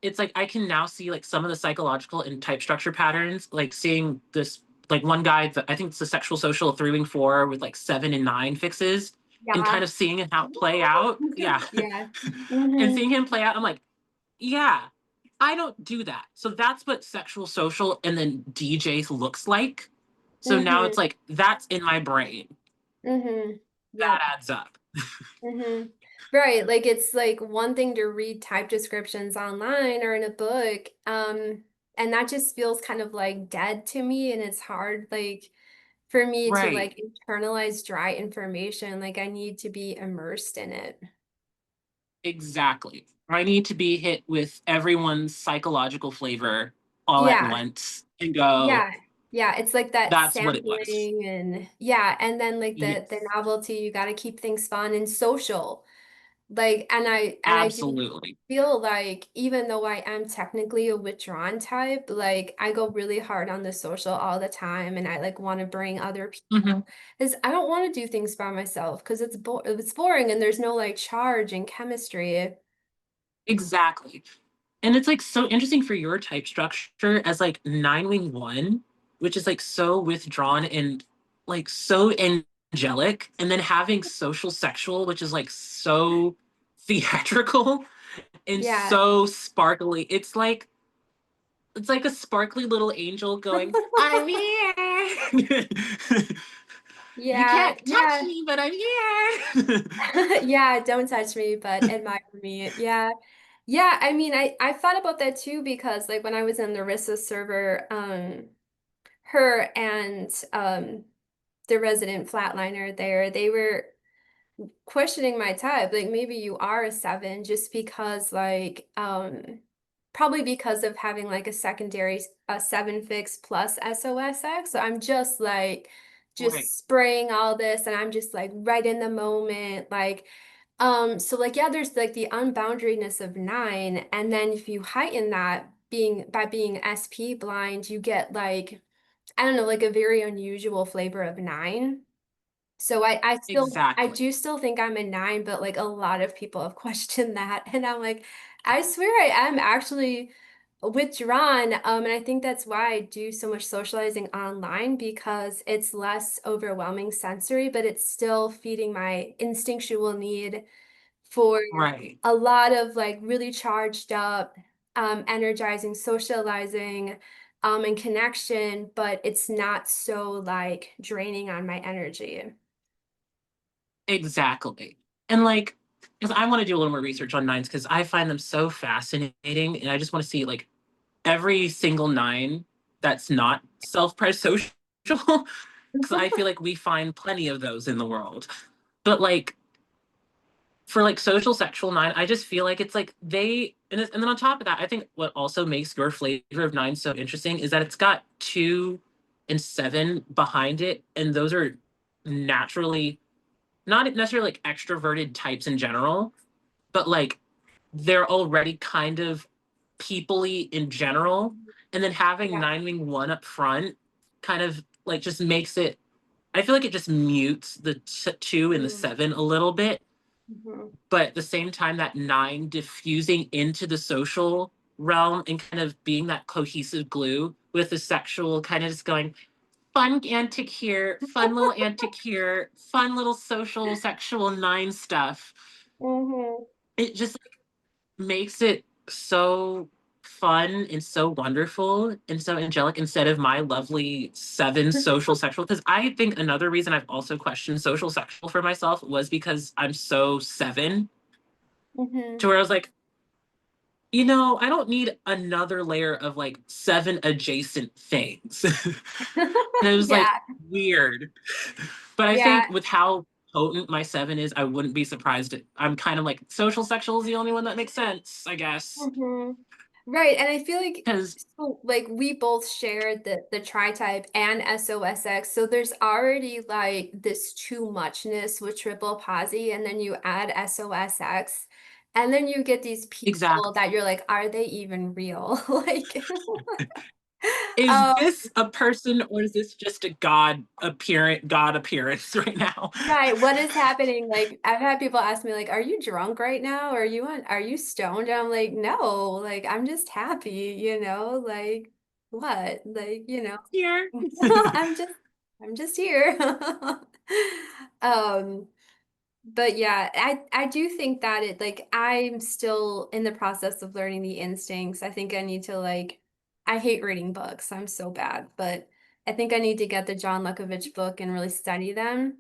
it's like I can now see like some of the psychological and type structure patterns, like seeing this, like one guy that I think it's the sexual social 3 wing 4 with like 7 and 9 fixes, and kind Yeah. of seeing how it play out. Yeah. Yeah. And Mhm. seeing him play out, I'm like, yeah, I don't do that. So that's what sexual social and then DJ looks like. So now it's Mhm. like that's in my brain. Mhm. That Yep. adds up. Mhm. Right, like, it's, like, one thing to read type descriptions online or in a book, and that just feels kind of, like, dead to me, and it's hard, like, for me to, Right. like, internalize dry information, like, I need to be immersed in it. Exactly. I need to be hit with everyone's psychological flavor all at Yeah, once and go, yeah, yeah, it's like that that's what it was. sampling and yeah, and then, like, the Yes. novelty, you gotta keep things fun and social. Like, and I do Absolutely. feel like even though I am technically a withdrawn type, like I go really hard on the social all the time and I like want to bring other Mhm. people because I don't want to do things by myself because it's boring and there's no like charge and chemistry. Exactly. And it's like so interesting for your type structure as like 9 wing 1, which is like so withdrawn and like so angelic, and then having social sexual, which is like so theatrical and Yeah. so sparkly. It's like a sparkly little angel going, I'm here. You Yeah, can't touch yeah. me, but I'm here. Yeah, don't touch me, but admire me. Yeah. Yeah, I mean, I thought about that too because like when I was in the Rissa server, her and the resident flatliner there, they were questioning my type. Like maybe you are a 7 just because like probably because of having like a secondary seven fix plus SOSX. So I'm just like Right. just spraying all this and I'm just like right in the moment. Like so like yeah, there's like the unboundariness of nine. And then if you heighten that being by being SP blind, you get like, I don't know, like a very unusual flavor of nine. So I Exactly. do still think I'm a nine, but like a lot of people have questioned that. And I'm like, I swear I am actually withdrawn. And I think that's why I do so much socializing online because it's less overwhelming sensory, but it's still feeding my instinctual need for Right. a lot of like really charged up, energizing, socializing, and connection, but it's not so like draining on my energy. Exactly. And like, because I want to do a little more research on nines because I find them so fascinating, and I just want to see like every single nine that's not self-pres social. Because I feel like we find plenty of those in the world. But like for like social sexual nine, I just feel like it's like and then on top of that, I think what also makes your flavor of nine so interesting is that it's got 2 and 7 behind it, and those are naturally not necessarily like extroverted types in general, but like they're already kind of peoply in general. And then having Yeah. 9 wing 1 up front kind of like just makes it, I feel like it just mutes the 2 and the 7 a little bit. Mhm. But at the same time, that 9 diffusing into the social realm and kind of being that cohesive glue with the sexual kind of just going, fun antic here, fun little antic here, fun little social sexual 9 stuff. Mhm. It just like, makes it so fun and so wonderful and so angelic instead of my lovely 7 social sexual. Because I think another reason I've also questioned social sexual for myself was because I'm so 7 to Mhm. where I was like, I don't need another layer of like 7 adjacent things. And it was like Yeah. weird. But I Yeah. think with how potent my 7 is, I wouldn't be surprised. I'm kind of like social sexual is the only one that makes sense, I guess. Mhm. Right. And I feel like Because so like we both shared the tri-type and SOSX. So there's already like this too muchness with triple posi, and then you add SOSX, and then you get these people exactly. that you're like, are they even real? Like Is um this a person or is this just a god appearance right now? right, what is happening? Like I've had people ask me like, are you drunk right now? Are you stoned? And I'm like, no, like I'm just happy, like what? Like, Here. I'm just I'm just here. Um, but yeah, I do think that it like I'm still in the process of learning the instincts. I think I need to like I hate reading books. I'm so bad, but I think I need to get the John Lukovich book and really study them.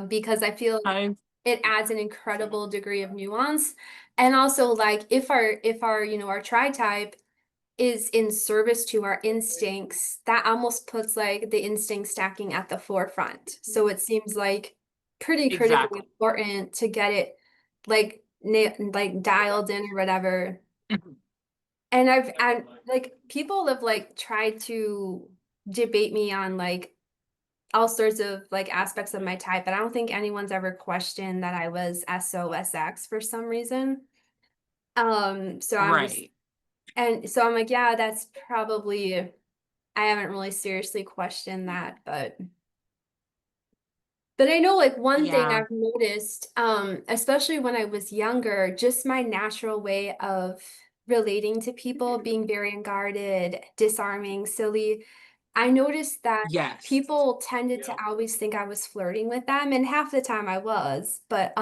Because I feel I it adds an incredible degree of nuance. And also like if our, our tri-type is in service to our instincts, that almost puts like the instinct stacking at the forefront. So it seems like pretty critically exactly. important to get it like dialed in or whatever. And and like people have like tried to debate me on like all sorts of like aspects of my type, but I don't think anyone's ever questioned that I was SOSX for some reason. So I'm just Right. and so I'm like, yeah, that's probably I haven't really seriously questioned that, but I know like one thing Yeah. I've noticed, especially when I was younger, just my natural way of relating to people, being very unguarded, disarming, silly. I noticed that Yes. people tended to always think I was flirting with them, and half the time I was, but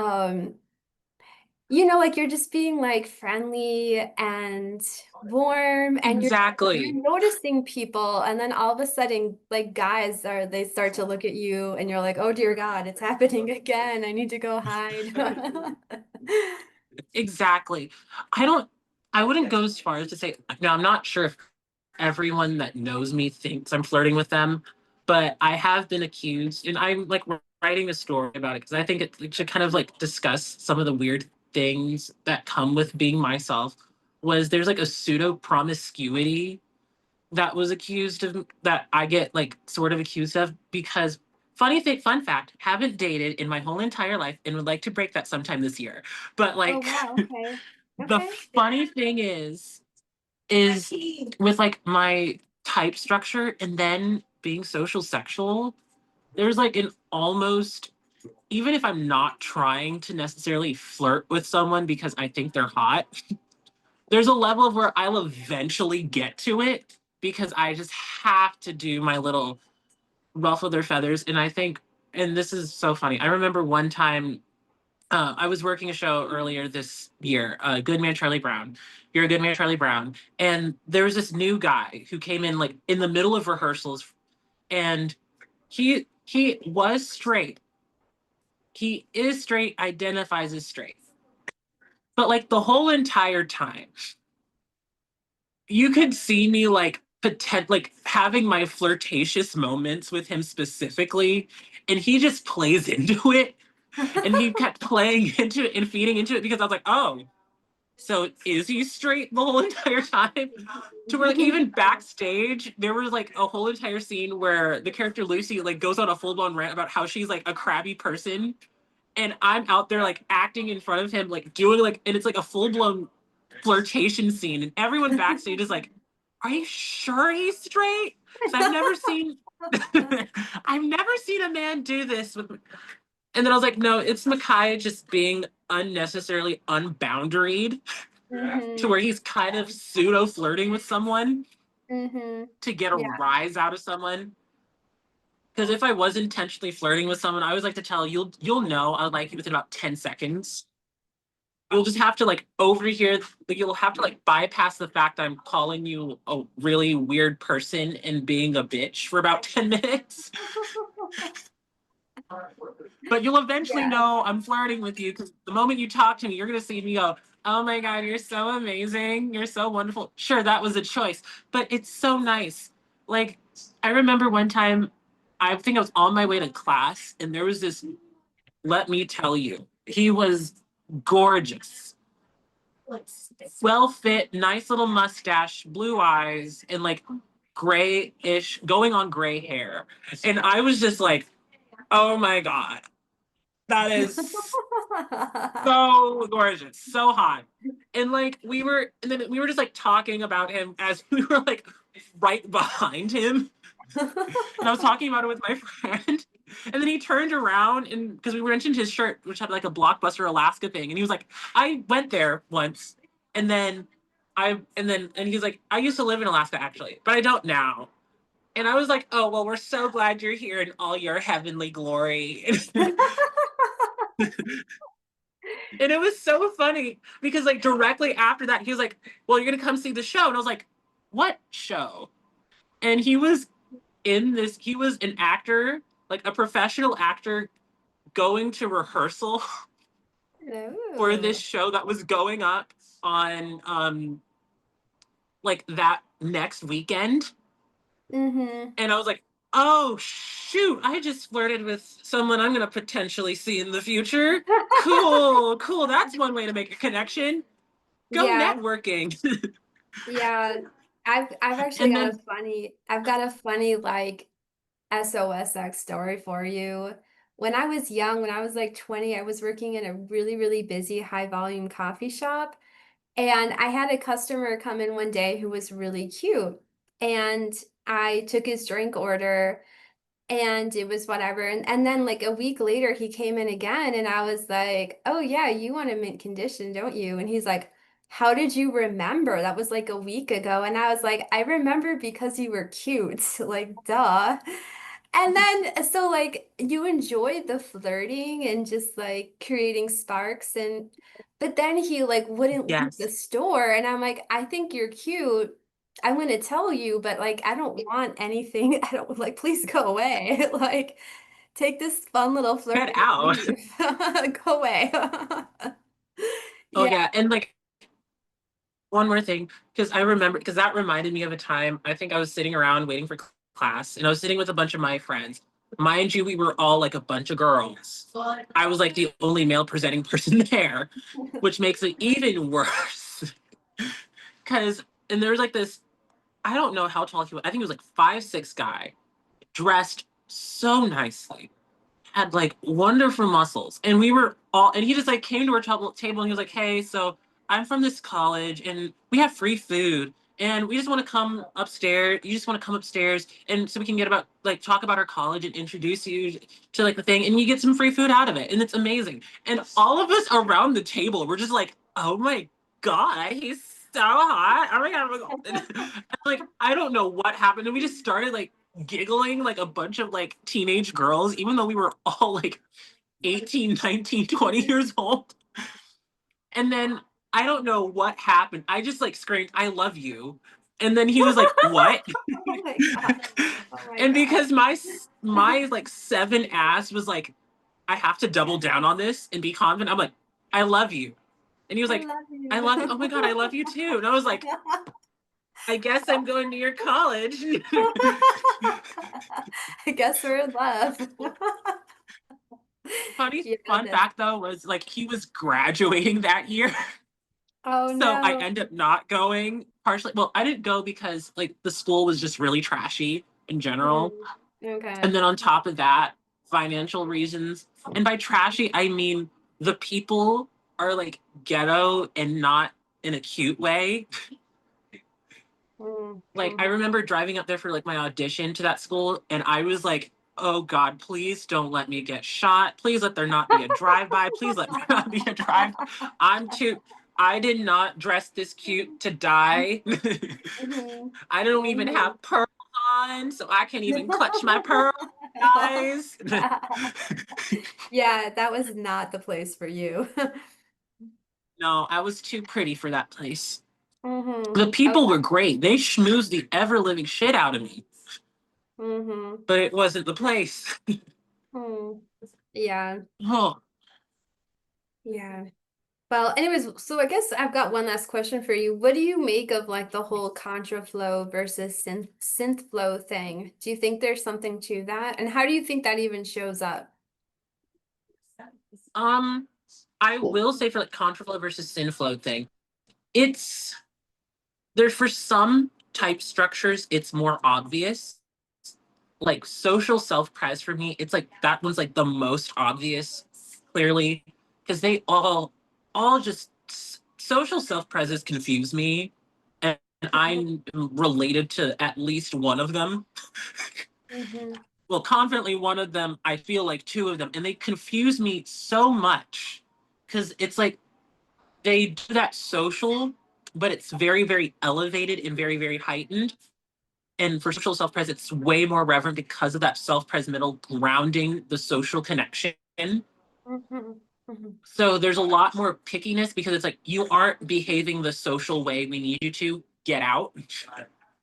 like you're just being like friendly and warm and you're Exactly. noticing people and then all of a sudden like they start to look at you and you're like, oh dear God, it's happening again. I need to go hide. Exactly. I wouldn't go as far as to say, no, I'm not sure if everyone that knows me thinks I'm flirting with them, but I have been accused, and I'm like writing a story about it because I think it should kind of like discuss some of the weird things that come with being myself. was there's like a pseudo promiscuity that was accused of, that I get like sort of accused of, because fun fact, haven't dated in my whole entire life and would like to break that sometime this year. But Oh like wow, okay. the Okay. funny thing is with like my type structure and then being social sexual, there's like an almost, even if I'm not trying to necessarily flirt with someone because I think they're hot, there's a level of where I'll eventually get to it because I just have to do my little ruffle their feathers. And I think, and this is so funny. I remember one time I was working a show earlier this year, Good Man Charlie Brown. You're a Good Man Charlie Brown. And there was this new guy who came in like in the middle of rehearsals, and he was straight. He is straight, identifies as straight. But like the whole entire time, you could see me like like having my flirtatious moments with him specifically, and he just plays into it, and he kept playing into it and feeding into it because I was like, oh, so is he straight the whole entire time? To where like even backstage, there was like a whole entire scene where the character Lucy like goes on a full-blown rant about how she's like a crabby person, and I'm out there like acting in front of him, like doing like, and it's like a full-blown flirtation scene, and everyone backstage is like, "Are you sure he's straight?" So I've never seen, I've never seen a man do this with. And then I was like, no, it's Micaiah just being unnecessarily unboundaried to Mhm. where he's kind of pseudo flirting with someone Mhm. to get a Yeah. rise out of someone. Because if I was intentionally flirting with someone, I always like to tell you'll know I like you within about 10 seconds. You'll just have to like overhear, like you'll have to like bypass the fact I'm calling you a really weird person and being a bitch for about 10 minutes. But you'll eventually Yeah. know I'm flirting with you, because the moment you talk to me, you're gonna see me go, "Oh my God, you're so amazing. You're so wonderful." Sure, that was a choice, but it's so nice. Like, I remember one time, I think I was on my way to class, and there was this, let me tell you, he was gorgeous, well fit, nice little mustache, blue eyes, and like grayish, going on gray hair. And I was just like, oh my God, that is so gorgeous, so hot. And like and then we were just like talking about him as we were like right behind him. And I was talking about it with my friend. And then he turned around, and because we mentioned his shirt, which had like a Blockbuster Alaska thing, and he was like, I went there once. And then and he's like, I used to live in Alaska actually, but I don't now. And I was like, oh, well, we're so glad you're here in all your heavenly glory. And it was so funny because like directly after that, he was like, well, you're gonna come see the show. And I was like, what show? And he was an actor, like a professional actor going to rehearsal for this Oh. show that was going up on like that next weekend. Mhm. And I was like, oh shoot, I just flirted with someone I'm gonna potentially see in the future. Cool, cool. That's one way to make a connection. Go Yeah. networking. Yeah. I've actually And got a then funny like SoSx story for you. When I was like 20, I was working in a really, really busy high volume coffee shop. And I had a customer come in one day who was really cute. And I took his drink order and it was whatever. And then like a week later he came in again and I was like, "Oh yeah, you want a mint condition, don't you?" And he's like, "How did you remember? That was like a week ago." And I was like, "I remember because you were cute." Like, duh. And then so like you enjoyed the flirting and just like creating sparks and but then he like wouldn't leave the yes, store and I'm like, "I think you're cute. I'm gonna tell you, but like I don't want anything. I don't like please go away." Like take this fun little flirt get and out. leave. Go away. Oh Yeah. yeah, and like one more thing, because I remember, because that reminded me of a time. I think I was sitting around waiting for class, and I was sitting with a bunch of my friends. Mind you, we were all like a bunch of girls. I was like the only male presenting person there, which makes it even worse. because and there was like this, I don't know how tall he was. I think he was like 5'6" guy, dressed so nicely, had like wonderful muscles. And we were all, and he just like came to our table and he was like, hey, so I'm from this college and we have free food. And we just want to come upstairs. You just want to come upstairs, and so we can get about like talk about our college and introduce you to like the thing, and you get some free food out of it, and it's amazing. And all of us around the table were just like, "Oh my god, he's so hot! Oh my god!" Oh my god. And, like I don't know what happened, and we just started like giggling like a bunch of like teenage girls, even though we were all like 18, 19, 20 years old. And then I don't know what happened. I just like screamed, I love you. And then he was like, what? Oh my god. Oh my And god. because my like 7 ass was like, I have to double down on this and be confident. I'm like, I love you. And he was I like, love I you. love you. Oh my God, I love you too. And I was like, I guess I'm going to your college. I guess we're in love. Funny Yeah, fun fact though was like he was graduating that year. oh So I no. end up not going partially. Well, I didn't go because like the school was just really trashy in general. Mm, okay. And then on top of that, financial reasons. And by trashy, I mean the people are like ghetto and not in a cute way. Mm, Like I mhm. remember driving up there for like my audition to that school, and I was like, oh God, please don't let me get shot. Please let there not be a drive-by. Please let there not be a drive. I'm too I did not dress this cute to die. Mhm, I don't even mhm. have pearls on, so I can't even clutch my pearls, guys. Yeah, that was not the place for you. No, I was too pretty for that place. Mhm. The people Okay. were great. They schmoozed the ever living shit out of me, Mhm. but it wasn't the place. Mm. Yeah. Oh, Yeah. Well, anyways, so I guess I've got one last question for you. What do you make of like the whole contraflow versus synth flow thing? Do you think there's something to that? And how do you think that even shows up? um, I will say for like contraflow versus synflow thing, it's there for some type structures, it's more obvious. Like social self-pres for me, it's like that one's like the most obvious, clearly, because they all just social self-pres confuse me, and I'm related to at least one of them. Mm-hmm. Well, confidently one of them, I feel like two of them, and they confuse me so much because it's like they do that social, but it's very, very elevated and very, very heightened. And for social self-pres, it's way more reverent because of that self-pres middle grounding the social connection. Mm-hmm. Mm-hmm. So there's a lot more pickiness because it's like you aren't behaving the social way we need you to get out.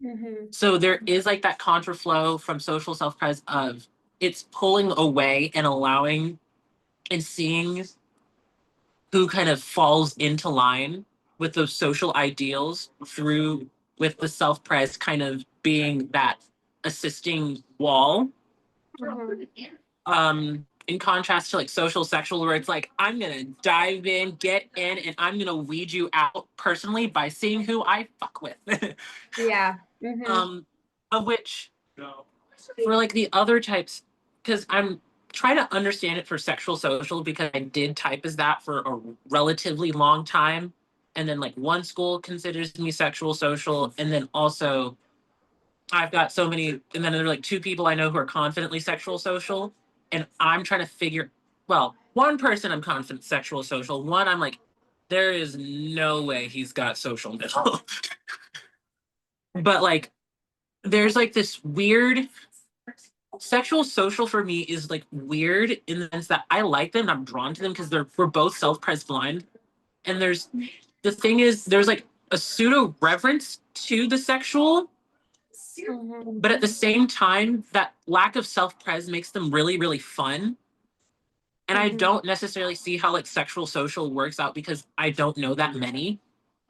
Mm-hmm. So there is like that contraflow from social self-pres of it's pulling away and allowing and seeing who kind of falls into line with those social ideals through with the self-pres kind of being that assisting wall, Mm-hmm. in contrast to like social sexual where it's like I'm gonna dive in, get in, and I'm gonna weed you out personally by seeing who I fuck with. Yeah. Mm-hmm. um of which for like the other types, because I'm trying to understand it for sexual social because I did type as that for a relatively long time. And then like one school considers me sexual social. And then also I've got so many, and then there are like two people I know who are confidently sexual social. And I'm trying to figure, well, one person I'm confident sexual social. One I'm like, there is no way he's got social middle. But like there's like this weird sexual social for me is like weird in the sense that I like them and I'm drawn to them because we're both self-pres blind. And there's the thing is there's like a pseudo reverence to the sexual, Mm-hmm. but at the same time, that lack of self-pres makes them really, really fun. And I Mm-hmm. don't necessarily see how like sexual social works out because I don't know that many.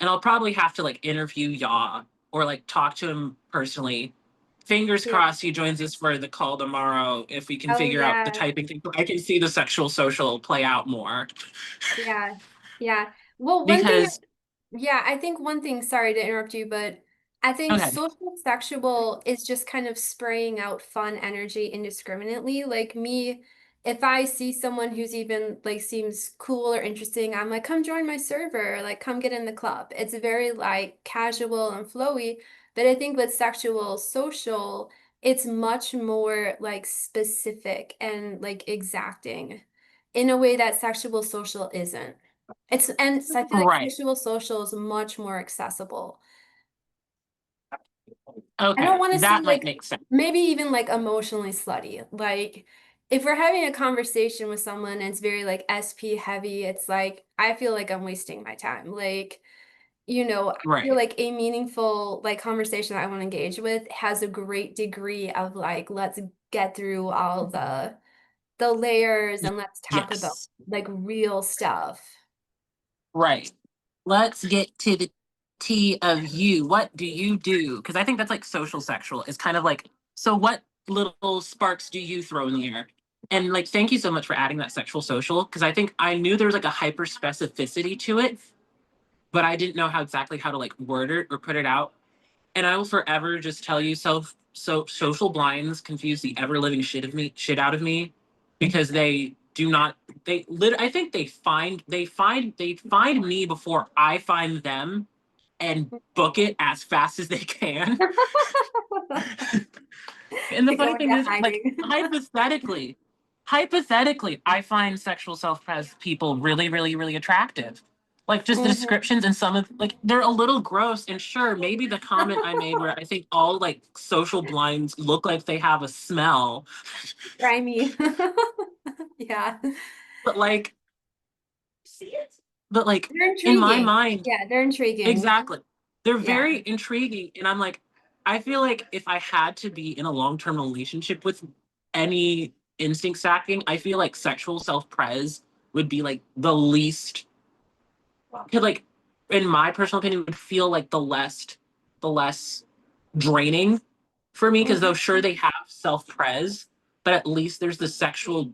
And I'll probably have to like interview Yaw or like talk to him personally. Fingers Yeah. crossed he joins us for the call tomorrow if we can Oh figure out the yeah. typing thing. I can see the sexual social play out more. Yeah. Yeah. Well, one thing Because Yeah, I think one thing, sorry to interrupt you, but I think Okay. social sexual is just kind of spraying out fun energy indiscriminately. Like me, if I see someone who's even like seems cool or interesting, I'm like, come join my server, like come get in the club. It's very like casual and flowy. But I think with sexual social, it's much more like specific and like exacting in a way that sexual social isn't. I feel like Right. sexual social is much more accessible. I don't Okay. want to That see might like make sense. maybe even like emotionally slutty. Like if we're having a conversation with someone and it's very like SP heavy, it's like I feel like I'm wasting my time. Like, I feel Right. like a meaningful like conversation that I want to engage with has a great degree of like let's get through all the layers and let's talk about Yes. like real stuff. Right. Let's get to the T of you. What do you do? Because I think that's like social sexual. It's kind of like, so what little sparks do you throw in the air? And like, thank you so much for adding that sexual social. Because I think I knew there was like a hyper specificity to it, but I didn't know how exactly how to like word it or put it out. And I will forever just tell you, so social blinds confuse the ever living shit out of me, because they do not. I think they find me before I find them, and book it as fast as they can. And the To go funny thing into is, like, hiding. hypothetically, I find sexual self-pres people really, really, really attractive. Like, just the Hmm. descriptions and some of, like, they're a little gross. And sure, maybe the comment I made where I think all like social blinds look like they have a smell, Grimy. Yeah. but like, but like They're in my intriguing. mind, Yeah, they're intriguing. exactly. They're Yeah. very intriguing. And I'm like, I feel like if I had to be in a long-term relationship with any instinct sacking, I feel like sexual self-pres would be like the least, could like, in my personal opinion, would feel like the less draining for me, because though Mhm. sure they have self-pres, but at least there's the sexual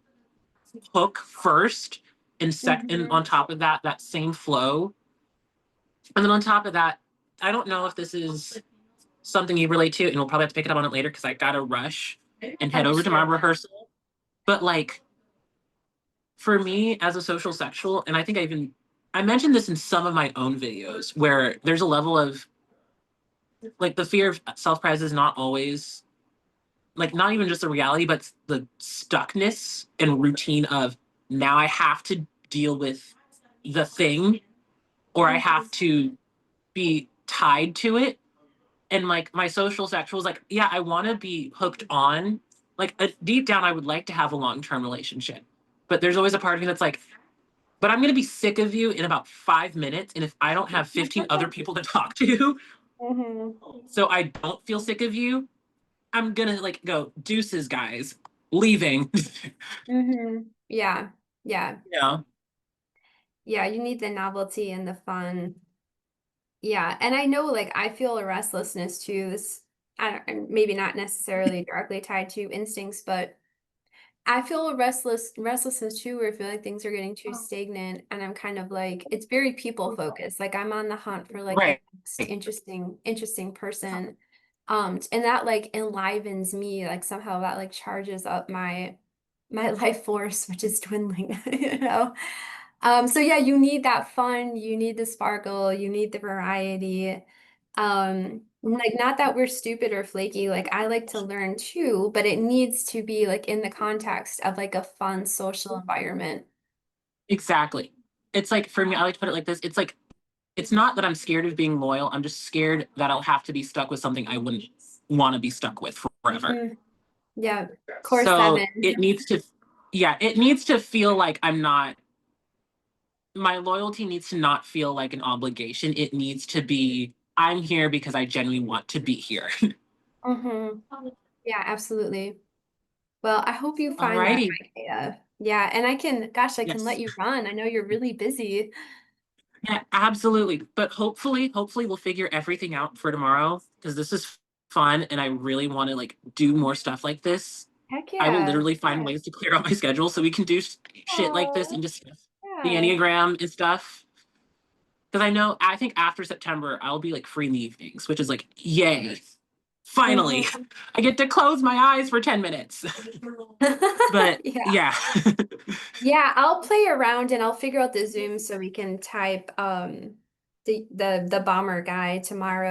hook first, and Mhm. on top of that, that same flow. And then on top of that, I don't know if this is something you relate to, and we'll probably have to pick it up on it later because I gotta rush and head Oh, over to my sure. rehearsal. But like, for me as a social sexual, and I mentioned this in some of my own videos, where there's a level of like the fear of self-pres is not always like, not even just the reality, but the stuckness and routine of, now I have to deal with the thing, or I Mhm. have to be tied to it. And like my social sexual is like, yeah, I want to be hooked on, like, deep down I would like to have a long-term relationship, but there's always a part of me that's like, but I'm going to be sick of you in about 5 minutes, and if I don't have 15 other people to talk to, Mhm. so I don't feel sick of you, I'm gonna like go deuces, guys, leaving. Mhm. Yeah. Yeah. Yeah. Yeah, you need the novelty and the fun. Yeah, and I know like I feel a restlessness too. This I don't, and maybe not necessarily directly tied to instincts, but I feel a restlessness too, where I feel like things are getting too stagnant, and I'm kind of like it's very people focused. Like I'm on the hunt for like the Right. next interesting person, and that like enlivens me. Like somehow that like charges up my life force, which is dwindling. So yeah, you need that fun, you need the sparkle, you need the variety. Like not that we're stupid or flaky, like I like to learn too, but it needs to be like in the context of like a fun social environment. Exactly. It's like, for me, I like to put it like this. It's like, it's not that I'm scared of being loyal. I'm just scared that I'll have to be stuck with something I wouldn't want to be stuck with forever. Mm, yeah, core So seven. it needs to, yeah, it needs to feel like I'm not, my loyalty needs to not feel like an obligation. It needs to be, I'm here because I genuinely want to be here. Hmm. Yeah, absolutely. Well, I hope you find that, Alrighty. Micaiah. Yeah, and I can let Yes. you run. I know you're really busy. Yeah, absolutely. But hopefully we'll figure everything out for tomorrow, because this is fun and I really want to like do more stuff like this. Heck I will yeah. literally find ways to clear out my schedule so we can do shit like this Oh, and discuss the yeah. Enneagram and stuff. Because I think after September, I'll be like free in the evenings, which is like, yay. Finally, Mhm. I get to close my eyes for 10 minutes. But Yeah. yeah. Yeah, I'll play around and I'll figure out the Zoom so we can type the bomber guy tomorrow.